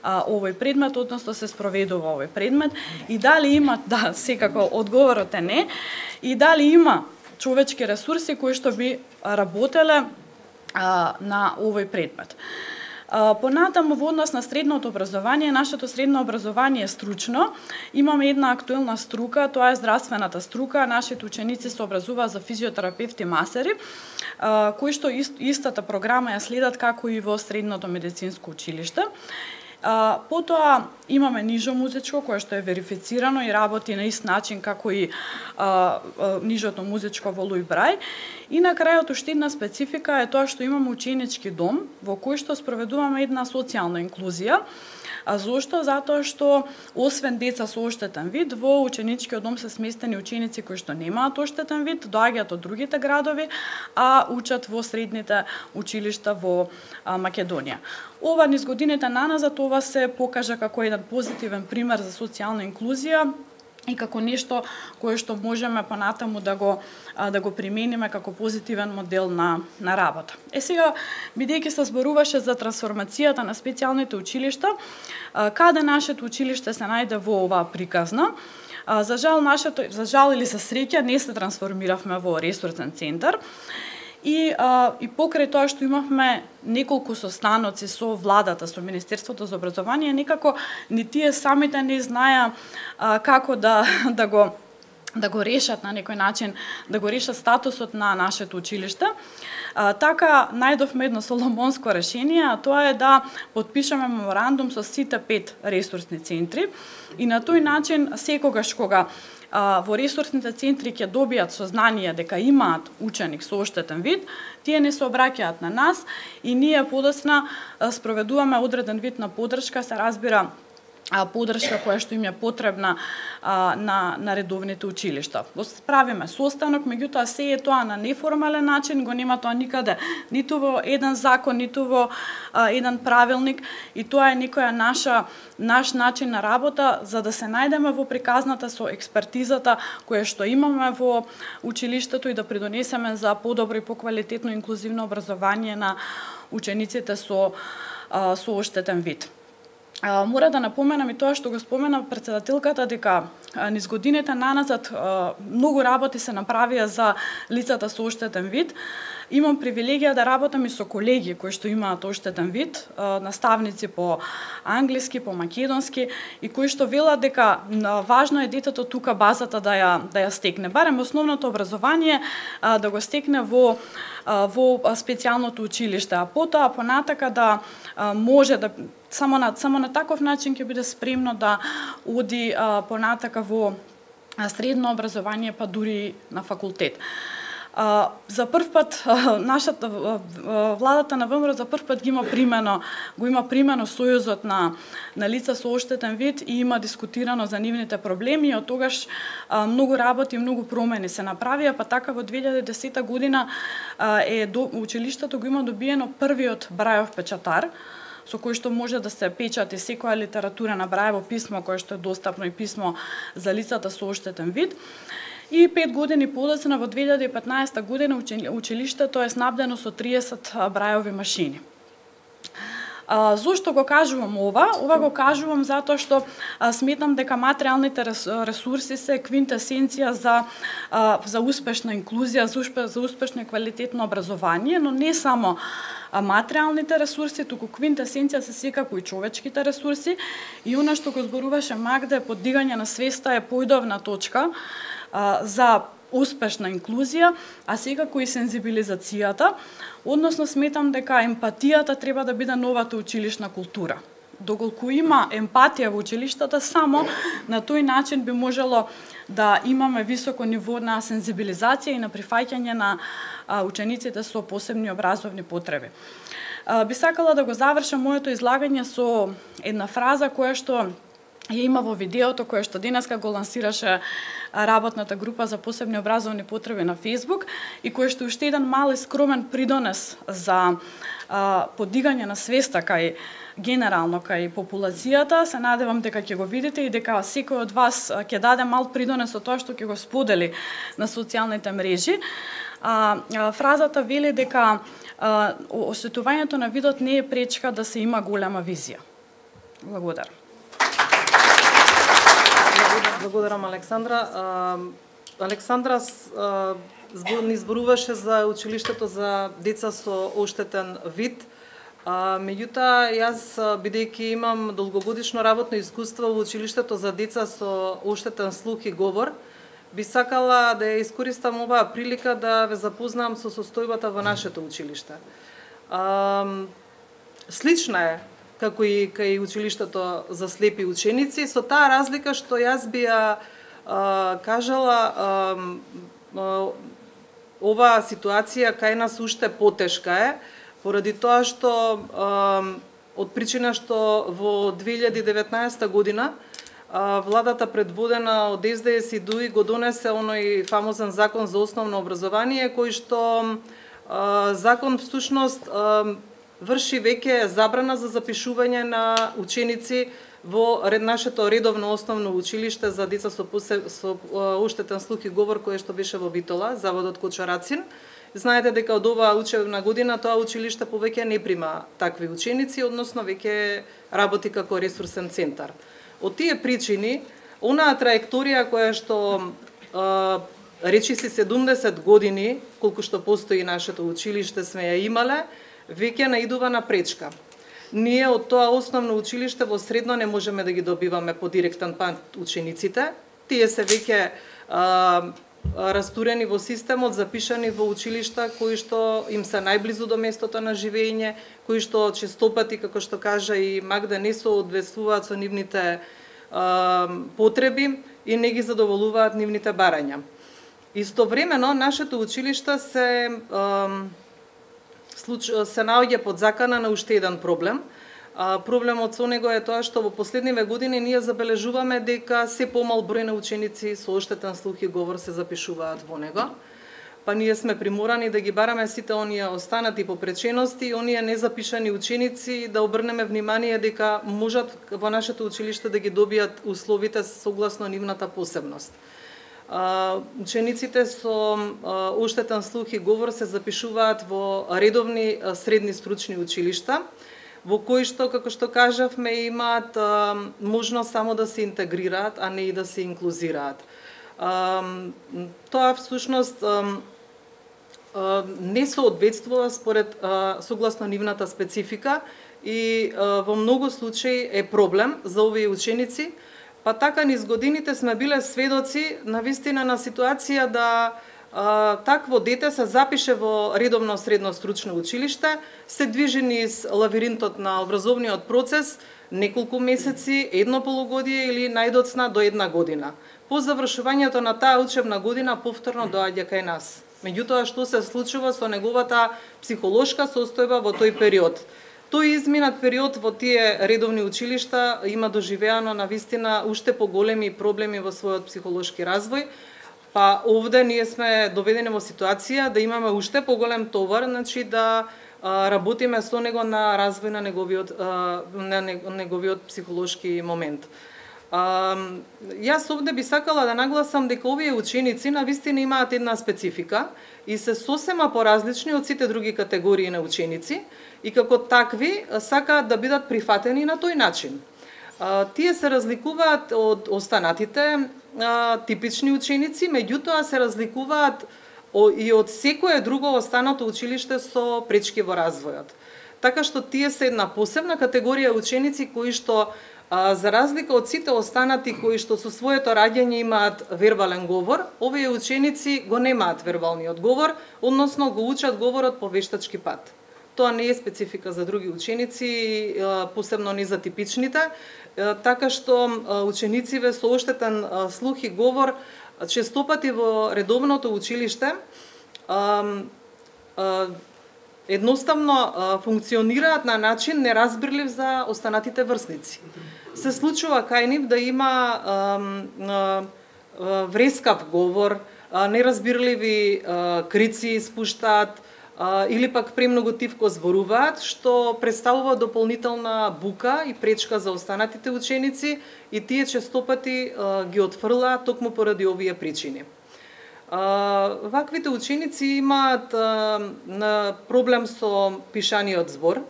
овој предмет, односно се спроведува овој предмет и дали има, да, секако одговорот е не, и дали има човечки ресурси кои што би работеле на овој предмет. Понатаму во однос на средното образование, нашето средно образование е стручно. Имаме една актуелна струка, тоа е здравствената струка. Нашите ученици се образуваат за физиотерапевти масери, кои што истата програма ја следат како и во средното медицинско училиште. Потоа имаме нижо музичко кое што е верифицирано и работи на ист начин како и нижото музичко во Луј Брај. И на крајот уште една специфика е тоа што имаме ученички дом во кој што спроведуваме една социјална инклузија. А зошто? Затоа што освен деца со оштетен вид, во ученичкиот дом се сместени ученици кои што немаат оштетен вид, доаѓаат од другите градови, а учат во средните училишта во Македонија. Ова низ годините наназад ова се покажа како еден позитивен пример за социјална инклузија и како нешто кое што можеме понатаму да го примениме како позитивен модел на работа. Сега, бидејќи се зборуваше за трансформацијата на специјалните училишта, каде нашето училиште се најде во оваа приказна? За жал или за среќа не се трансформиравме во ресурсен центар. И покрај тоа што имавме неколку состаноци со владата, со Министерството за образование, некако ни тие самите не знаеа како да го решат на некој начин, да го решат статусот на нашето училиште. Така најдовме едно соломонско решение, а тоа е да потпишеме меморандум со сите 5 ресурсни центри и на тој начин секогаш кога во ресурсните центри ќе добијат сознание дека имаат ученик со оштетен вид, тие не се обраќаат на нас и ние подоцна спроведуваме одреден вид на поддршка, се разбира поддршка која што им е потребна на редовните училишта. Правиме состанок, меѓутоа се е тоа на неформален начин, го нема тоа никаде, ниту во еден закон, ниту во еден правилник, и тоа е некоја наш начин на работа за да се најдеме во приказната со експертизата која што имаме во училиштето и да придонесеме за подобро и поквалитетно инклузивно образование на учениците со оштетен вид. Мора да напоменам и тоа што го спомена председателката, дека низ годините наназад многу работи се направија за лицата со оштетен вид. Имам привилегија да работам и со колеги кои што имаат оштетен вид, наставници по англиски, по македонски, и кои што велат дека важно е детето тука базата да ја стекне, барем основното образование да го стекне во специјалното училиште, а потоа понатака да може да само на таков начин ќе биде спремно да оди понатака во средно образование, па дури на факултет. За прв пат нашата владата на ВМРО за прв пат го има примено сојузот на лица со оштетен вид и има дискутирано за нивните проблеми. Од тогаш многу работи и многу промени се направија, па така во 2010 година училиштето го има добиено првиот Брајов печатар, со кој што може да се печати секоја литература на Брајево писмо, кое што е достапно и писмо за лицата со оштетен вид. И 5 години подоцна, во 2015 година, училиштето е снабдено со 30 Брајови машини. Зошто го кажувам ова? Ова го кажувам затоа што сметам дека материјалните ресурси се квинтесенција за успешна инклузија, за успешно и квалитетно образование, но не само материјалните ресурси, туку квинтесенција се секако и човечките ресурси, и она што го зборуваше Магда е поддигање на свеста, е поидовна точка за успешна инклузија, а секако и сензибилизацијата, односно сметам дека емпатијата треба да биде новата училишна култура. Доколку има емпатија во училиштата, само на тој начин би можело да имаме високо ниво на сензибилизација и на прифаќање на учениците со посебни образовни потреби. Би сакала да го завршам моето излагање со една фраза која што ја има во видеото кое што денеска го лансираше работната група за посебни образовни потреби на Facebook и кое што уште еден мал и скромен придонес за подигање на свеста кај генерално кај популацијата. Се надевам дека ќе го видите и дека секој од вас ќе даде мал придонес од тоа што ќе го сподели на социјалните мрежи. Фразата вели дека осветувањето на видот не е пречка да се има голема визија. Благодарам. Благодарам, Александра. Александра ни зборуваше за училиштето за деца со оштетен вид. Меѓутоа, јас, бидејќи имам долгогодишно работно искуство во училиштето за деца со оштетен слух и говор, би сакала да ја искористам оваа прилика да ве запознам со состојбата во нашето училиште. Слична е како и кај училиштето за слепи ученици, со таа разлика што јас би ја кажала оваа ситуација кај нас уште потешка е, поради тоа што од причина што во 2019 година владата предводена од СДС и ДУИ го донесе оној фамозен закон за основно образование, кој што закон всушност врши веќе забрана за запишување на ученици во нашето редовно основно училиште за деца со оштетен слух и говор, кое што беше во Битола, заводот Кочарацин. Знаете дека од оваа учебна година тоа училиште повеќе не прима такви ученици, односно веќе работи како ресурсен центар. Од тие причини, онаа траекторија која што речиси 70 години, колку што постои нашето училиште, сме ја имале, веќе наидува на пречка. Ние од тоа основно училиште во средно не можеме да ги добиваме по директен пат учениците. Тие се веќе растурени во системот, запишани во училишта кои што им се најблизу до местото на живење, кои што честопати, како што кажа и Магда, не соодветствуваат со нивните потреби и не ги задоволуваат нивните барања. Истовремено, нашето училиште се наоѓа под закана на уште еден проблем. Проблемот со него е тоа што во последниве години ние забележуваме дека се помал број на ученици со оштетен слух и говор се запишуваат во него. Па ние сме приморани да ги бараме сите оние останати попречености и оние незапишани ученици, да обрнеме внимание дека можат во нашето училиште да ги добијат условите согласно нивната посебност. Учениците со оштетен слух и говор се запишуваат во редовни средни стручни училишта, во кои што, како што кажавме, имаат можност само да се интегрираат, а не и да се инклузираат. Тоа всушност не соодветствува според согласно нивната специфика и во многу случаи е проблем за овие ученици. Па така низ годините сме биле сведоци навистина на ситуација да такво дете се запише во редовно средно стручно училиште, се движи низ лавиринтот на образовниот процес неколку месеци, едно полугодие или најдоцна до една година. По завршувањето на таа учебна година повторно доаѓа кај нас. Меѓутоа, што се случува со неговата психолошка состојба во тој период? Тој изминат период во тие редовни училишта има доживеано навистина уште поголеми проблеми во својот психолошки развој. Па овде ние сме доведени во ситуација да имаме уште поголем товар, значи да работиме со него на развој на неговиот психолошки момент. Јас овде би сакала да нагласам дека овие ученици навистина имаат една специфика и се сосема поразлични од сите други категории на ученици и како такви сакаат да бидат прифатени на тој начин. Тие се разликуваат од останатите типични ученици, меѓутоа се разликуваат и од секое друго останато училиште со пречки во развојот. Така што тие се една посебна категорија ученици кои што за разлика од сите останати кои што со своето раѓање имаат вербален говор, овие ученици го немаат вербалниот говор, односно го учат говорот по вештачки пат. Тоа не е специфика за други ученици, посебно не за типичните, така што ученициве со оштетен слух и говор честопати во редовното училиште едноставно функционираат на начин неразбирлив за останатите врсници. Се случува кај нив да има врескав говор, неразбирливи крици спуштаат, или пак премногу тивко зборуваат, што представува дополнителна бука и пречка за останатите ученици и тие честопати ги отфрлаат токму поради овие причини. Ваквите ученици имаат проблем со пишаниот збор.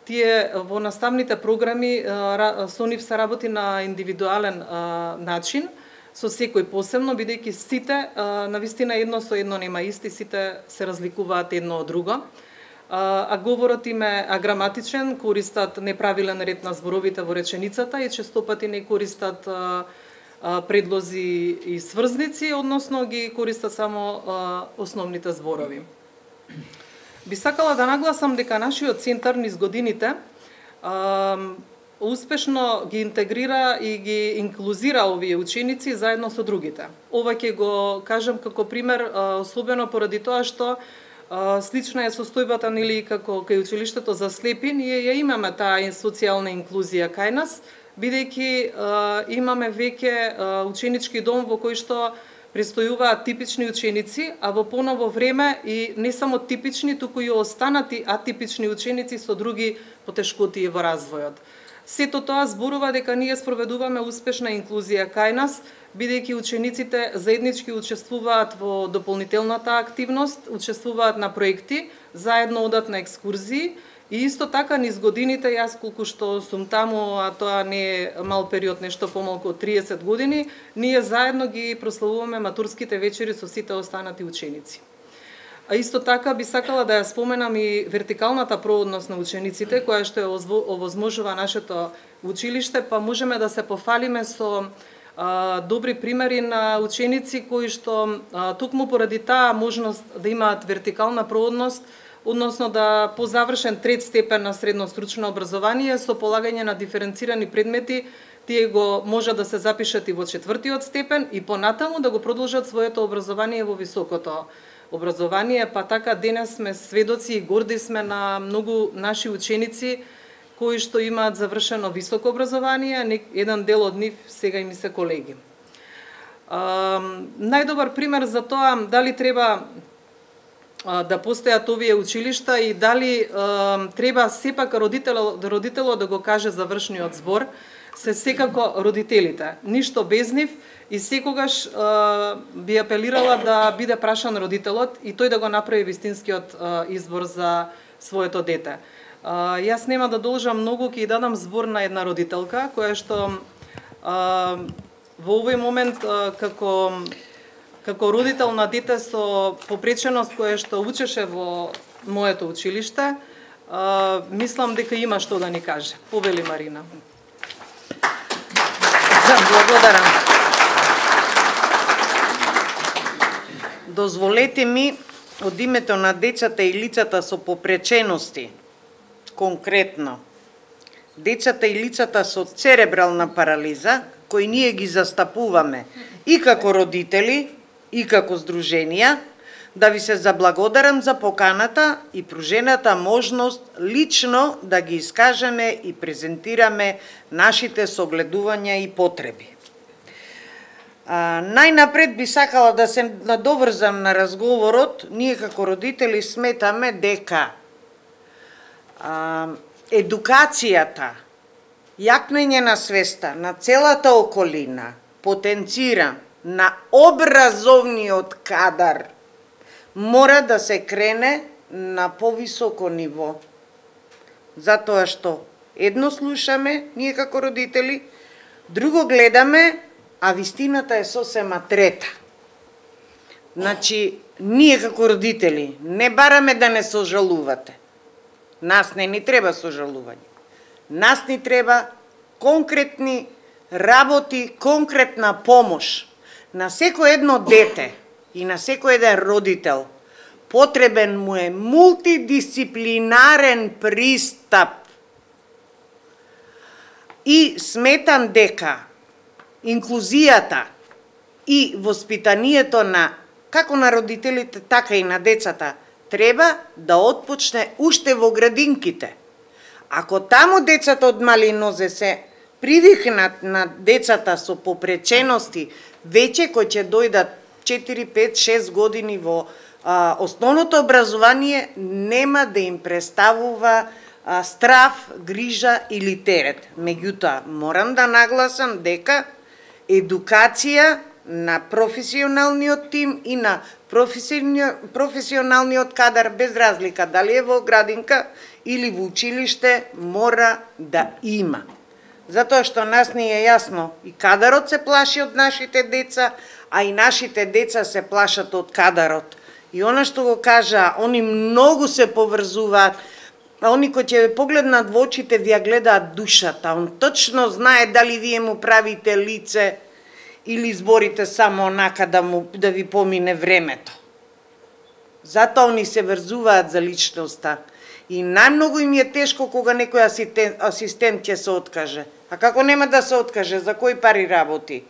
Тие во наставните програми со нив се работи на индивидуален начин, со секој посебно, бидејќи сите навистина едно со едно нема исти, сите се разликуваат едно од друго. А говорот им е аграматичен, користат неправилен ред на зборовите во реченицата и честопати не користат предлози и сврзници, односно ги користат само основните зборови. Би сакала да нагласам дека нашиот центар низ годините успешно ги интегрира и ги инклузира овие ученици заедно со другите. Ова ќе го кажам како пример, особено поради тоа што Слична е состојбата нели како кај училиштето за слепи, ние ја имаме таа социјална инклузија кај нас, бидејќи имаме веќе ученички дом во кој што престојуваат типични ученици, а во поново време и не само типични, туку и останати атипични ученици со други потешкотии во развојот. Сето тоа зборува дека ние спроведуваме успешна инклузија кај нас, бидејќи учениците заеднички учествуваат во дополнителната активност, учествуваат на проекти, заедно одат на екскурзии и исто така низ годините, јас колку што сум таму, а тоа не е мал период, нешто помалку од 30 години, ние заедно ги прославуваме матурските вечери со сите останати ученици. А исто така би сакала да ја споменам и вертикалната проводност на учениците, која што ја овозможува нашето училиште, па можеме да се пофалиме со добри примери на ученици кои што токму поради таа можност да имаат вертикална проводност, односно да по завршен трет степен на средно стручно образование со полагање на диференцирани предмети, тие го може да се запишат и во четвртиот степен и понатаму да го продолжат своето образование во високото образование, па така денес сме сведоци и горди сме на многу наши ученици кои што имаат завршено високо образование, еден дел од нив сега и ми се колеги. Најдобар пример за тоа дали треба да постојат овие училишта и дали треба сепак родителот да го каже завршниот збор, се секако родителите. Ништо без нив и секогаш би апелирала да биде прашан родителот и тој да го направи вистинскиот избор за своето дете. Јас нема да должам многу, ќе дадам збор на една родителка која што во овој момент како родител на дете со попреченост која што учеше во моето училиште, мислам дека има што да ни каже. Повели Марина. Благодарам. Дозволете ми од името на децата и лицата со попречености, конкретно децата и лицата со церебрална парализа, кои ние ги застапуваме и како родители, и како здруженија, да ви се заблагодарам за поканата и пружената можност лично да ги искажеме и презентираме нашите согледувања и потреби. Најнапред би сакала да се надоврзам на разговорот. Ние како родители сметаме дека едукацијата, јакнење на свеста на целата околина, потенцира на образовниот кадар, мора да се крене на повисоко ниво. Затоа што едно слушаме, ние како родители, друго гледаме, а вистината е сосема трета. Значи, ние како родители не бараме да не сожалувате. Нас не ни треба сожалување. Нас ни треба конкретни работи, конкретна помош. На секој едно дете и на секој еден родител потребен му е мултидисциплинарен пристап. И сметам дека инклузијата и воспитанието на како на родителите, така и на децата треба да отпочне уште во градинките. Ако таму децата од мали нозе се привикнат на децата со попречености, веќе кои ќе дојдат 4, 5, 6 години во основното образование, нема да им представува страф, грижа или терет. Меѓутоа, морам да нагласам дека едукација на професионалниот тим и на професионалниот кадар, без разлика дали е во градинка или во училиште, мора да има. Затоа што нас не е јасно и кадарот се плаши од нашите деца, а и нашите деца се плашат од кадарот. И она што го кажа, они многу се поврзуваат, а они кои ќе погледнат во очите, ви ја гледаат душата. Он точно знае дали вие му правите лице или зборите само онака да ви помине времето. Затоа они се врзуваат за личноста. И најмногу им е тешко кога некој асистент ќе се откаже. А како нема да се откаже, за кои пари работи?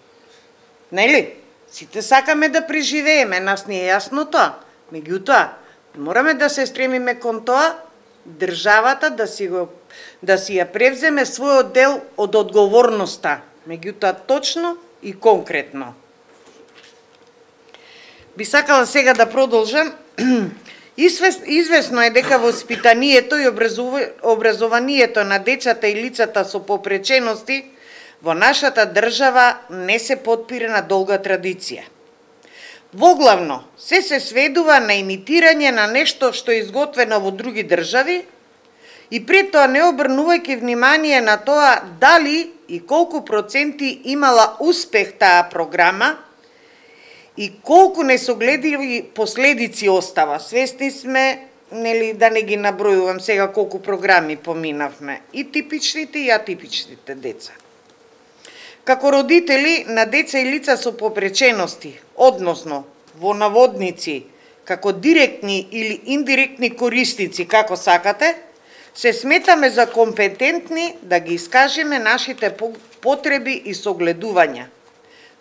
Нели? Сите сакаме да преживееме, нас не е јасно тоа. Меѓутоа, Мораме да се стремиме кон тоа државата да си ја превземе својот дел од одговорноста, меѓутоа точно и конкретно. Би сакала сега да продолжам. Известно е дека воспитанието и образованието на децата и лицата со попречености во нашата држава не се потпира на долга традиција. Воглавно, се сведува на имитирање на нешто што е изготвено во други држави и пред тоа не обрнувајќи внимание на тоа дали и колку проценти имала успех таа програма и колку несогледливи последици остава. Свесни сме, нели, да не ги набројувам сега колку програми поминавме, и типичните и атипичните деца. Како родители на деца и лица со попречености, односно во наводници, како директни или индиректни корисници, како сакате, се сметаме за компетентни да ги искажеме нашите потреби и согледувања.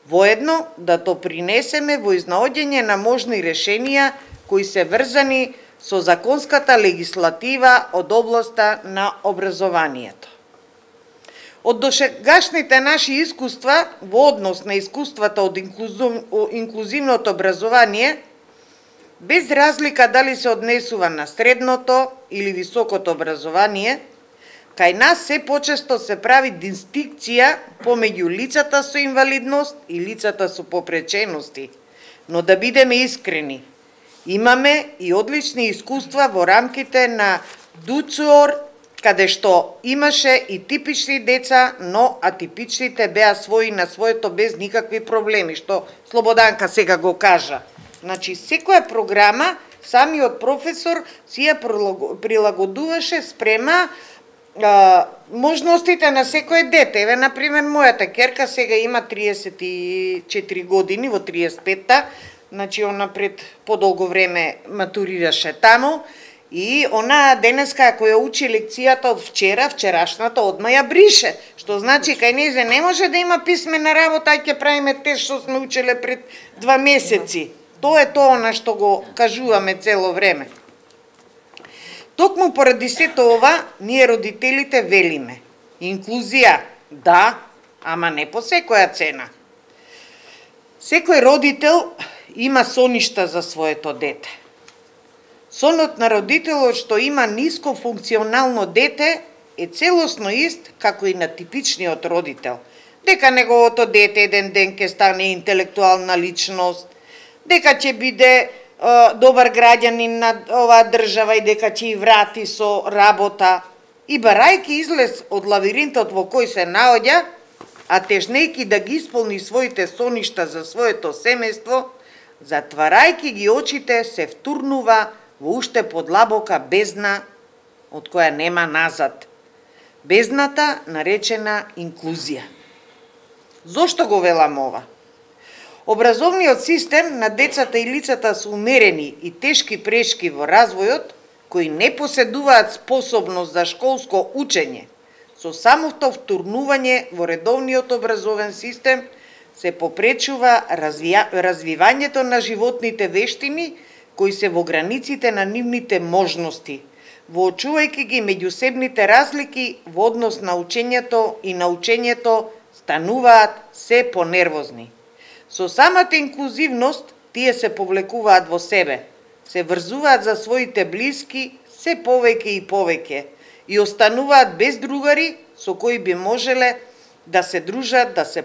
Воедно да допринесеме во изнаоѓање на можни решенија кои се врзани со законската легислатива од областа на образованието. Од досегашните наши искуства во однос на искуствата од инклузивното образование, без разлика дали се однесува на средното или високото образование, кај нас се почесто се прави дистинкција помеѓу лицата со инвалидност и лицата со попречености. Но да бидеме искрени, имаме и одлични искуства во рамките на ДУЦУОР, каде што имаше и типични деца, но атипичните беа своји на своето без никакви проблеми, што Слободанка сега го кажа. Значи, секоја програма, самиот професор си ја прилагодуваше спрема можностите на секој дете. Еве, например, мојата керка сега има 34 години, во 35-та, значи она пред подолго време матурираше таму, и она денеска, ако ја учи лекцијата од вчерашната, одма ја брише. Што значи, кај незе не може да има писмена работа, а ќе правиме те што сме учеле пред 2 месеци. Тоа е тоа на што го кажуваме цело време. Токму поради сето ова, ние родителите велиме: инклузија, да, ама не по секоја цена. Секој родител има соништа за своето дете. Сонот на родителот што има ниско функционално дете е целосно ист како и на типичниот родител. Дека неговото дете еден ден ќе стане интелектуална личност, дека ќе биде добар граѓанин на оваа држава и дека ќе и врати со работа. И барајки излез од лавиринтот во кој се наоѓа, а тежнејки да ги исполни своите соништа за своето семејство, затварајки ги очите, се втурнува во уште подлабока бездна од која нема назад. Бездната наречена инклузија. Зошто го велам ова? Образовниот систем на децата и лицата со умерени и тешки прешки во развојот, кои не поседуваат способност за школско учење, со самото втурнување во редовниот образовен систем се попречува развивањето на животните вештини кои се во границите на нивните можности, воочувајќи ги меѓусебните разлики во однос на учењето и научењето стануваат се понервозни. Со самата инклузивност тие се повлекуваат во себе, се врзуваат за своите блиски се повеќе и повеќе и остануваат без другари со кои би можеле да се дружат, да се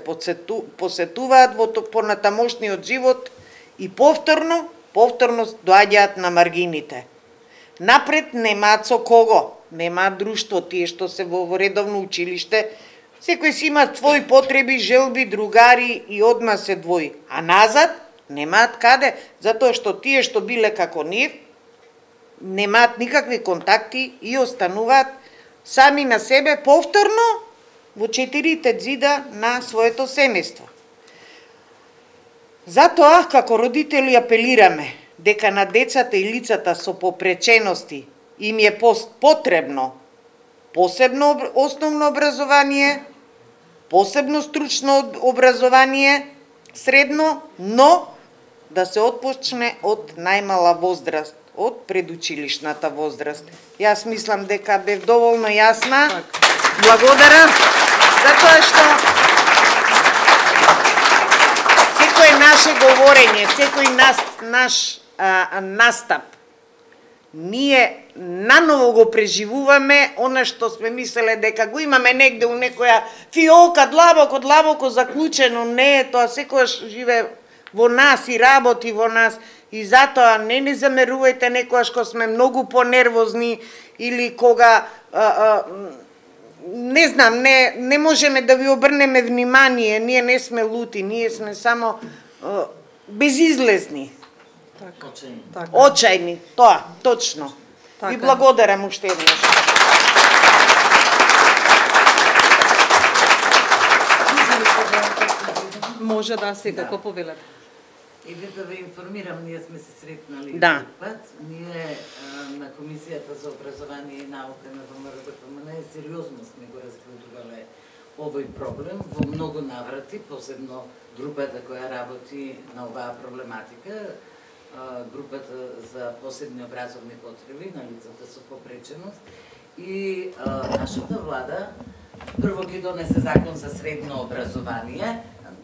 посетуваат во понатамошниот живот и повторно доаѓаат на маргините. Напред немаат со кого, немаат друштво, тие што се во редовно училиште, секој си има своји потреби, желби, другари и одма се двои. А назад немаат каде, затоа што тие што биле како нив, немаат никакви контакти и остануваат сами на себе повторно во четирите ѕида на своето семејство. Затоа, како родители апелираме дека на децата и лицата со попречености им е потребно посебно основно образование, посебно стручно образование, средно, но да се отпочне од најмала возраст, од предучилишната возраст. Јас мислам дека бев доволно јасна. Благодарам, затоа што секој наше говорење, секој наш настап, ние наново го преживуваме она што сме мислеле дека го имаме негде у некоја фиолка длабоко заклучено. Не е тоа, секогаш живе во нас и работи во нас. И затоа не замерувајте некојаш кога сме многу понервозни или кога не знам, не можеме да ви обрнеме внимание. Ние не сме лути, ние сме само безизлезни. Очајни, тоа, точно. Ви благодарам уште еднаш. Може да се како повелете. Или да ве информирам, ние сме се сретнали Да. пат. Ние на Комисијата за образование и наука на ВМРО-ДПМН сериозно сме го разгледувале овој проблем во многу наврати, посебно групата која работи на оваа проблематика, групата за посебни образовни потреби на лицата со попреченост, и нашата влада прво ги донесе закон за средно образование.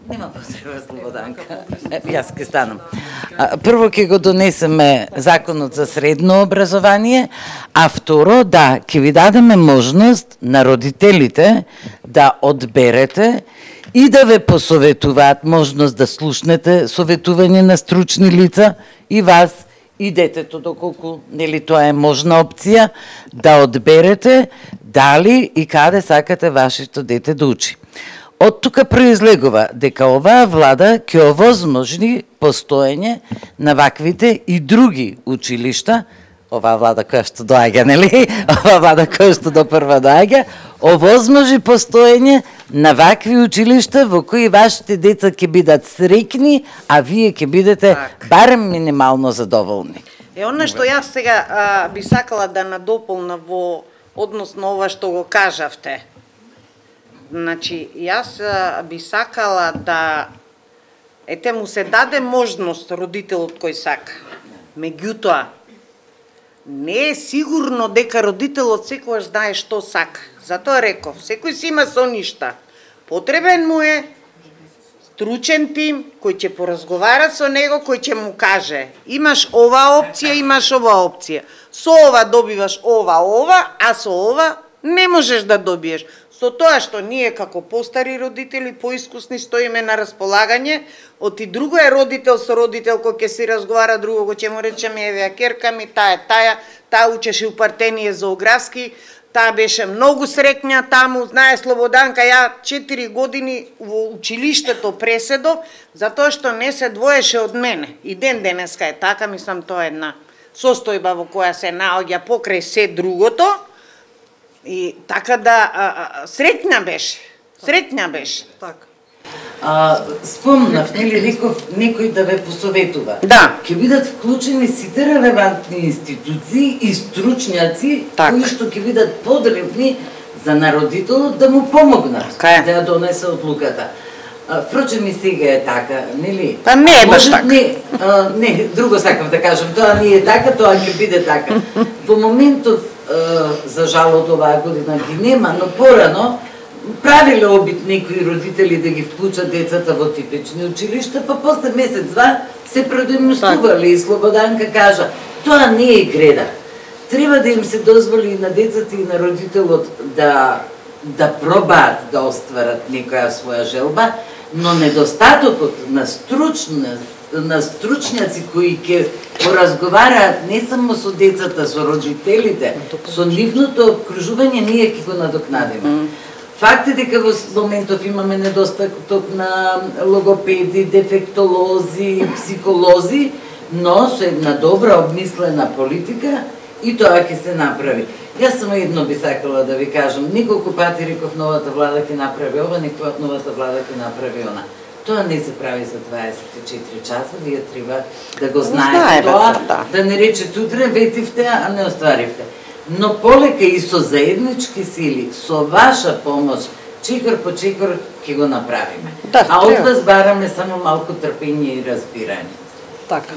Нема потреба, Слободанка. Јас ке станам. Прво ќе го донесеме законот за средно образование, а второ, да, ќе ви дадеме можност на родителите да одберете и да ве посоветуваат, можност да слушнете советување на стручни лица, и вас, и детето, доколку нели тоа е можна опција, да одберете дали и каде сакате вашето дете да учи. Од тука произлегува дека оваа влада ќе овозможни постоење на ваквите и други училишта, оваа влада која што доаѓа, нели? Оваа влада која што допрва доаѓа, овозможи постоење на вакви училишта во кои вашите деца ќе бидат среќни, а вие ќе бидете барем минимално задоволни. Она што јас сега би сакала да надополна во однос на ова што го кажавте. Значи, јас би сакала да му се даде можност родителот кој сака. Меѓутоа, не е сигурно дека родителот секогаш знае што сака. Затоа реков, секој си има соништа. Потребен му е стручен тим кој ќе поразговара со него, кој ќе му каже: имаш оваа опција, имаш оваа опција. Со ова добиваш ова, а со ова не можеш да добиеш. Со тоа што ние како постари родители, поискусни, стоиме на располагање, оти друго е родител со родител кој ќе си разговара, друго ќе му речеме: еве ја керка ми, таа учеше у партение зоографски, таа беше многу среќна таму, знае Слободанка, ја 4 години во училиштето преседов, затоа што не се двоеше од мене. И ден денеска е така, мислам, тоа е една состојба во која се наоѓа покрај се другото. И така да среќна беше. Така. Спомнав, нели реков некој да ве посоветува. Да. Ќе бидат вклучени сите релевантни институции и стручњаци кои што ќе бидат подребни за народителот да му помогнат да ја донесе одлуката. Впрочем и сега е така, нели? Па не е баш така. Не, друго сакам да кажам, тоа не е така, тоа ќе биде така. Во моментов, за жал од оваа година ги нема, но порано правиле обид некои родители да ги вклучат децата во типични училишта, па после месец-два се предојмостували и Слободанка кажа: тоа не е греда. Треба да им се дозволи на децата и на родителот да пробаат да остварат некоја своја желба, но недостатокот на стручњаци кои ќе поразговараат не само со децата, со родителите, со нивното обкружување, ние ќе го надокнадиме. Факт е дека во моментов имаме недостаток на логопеди, дефектолози, психолози, но со една добра обмислена политика и тоа ќе се направи. Јас само едно би сакала да ви кажам, неколку пати реков новата влада ќе направи ова, новата влада ќе направи она. Тоа не се прави за 24 часа, вие треба да го знаете тоа, да не речете утре ветивте, а не остваривте. Но полека и со заеднички сили, со ваша помош, чекор по чекор ќе го направиме. А од вас бараме само малку трпење и разбирање. Така.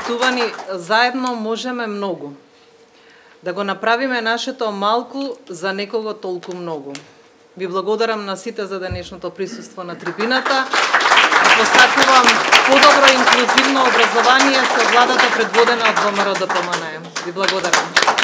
Почитувани, заедно можеме многу. Да го направиме нашето малку за некого толку многу. Ви благодарам на сите за денешното присуство на трибината. Посакувам подобро инклузивно образование со владата предводена од ВМРО ДПМН. Ви благодарам.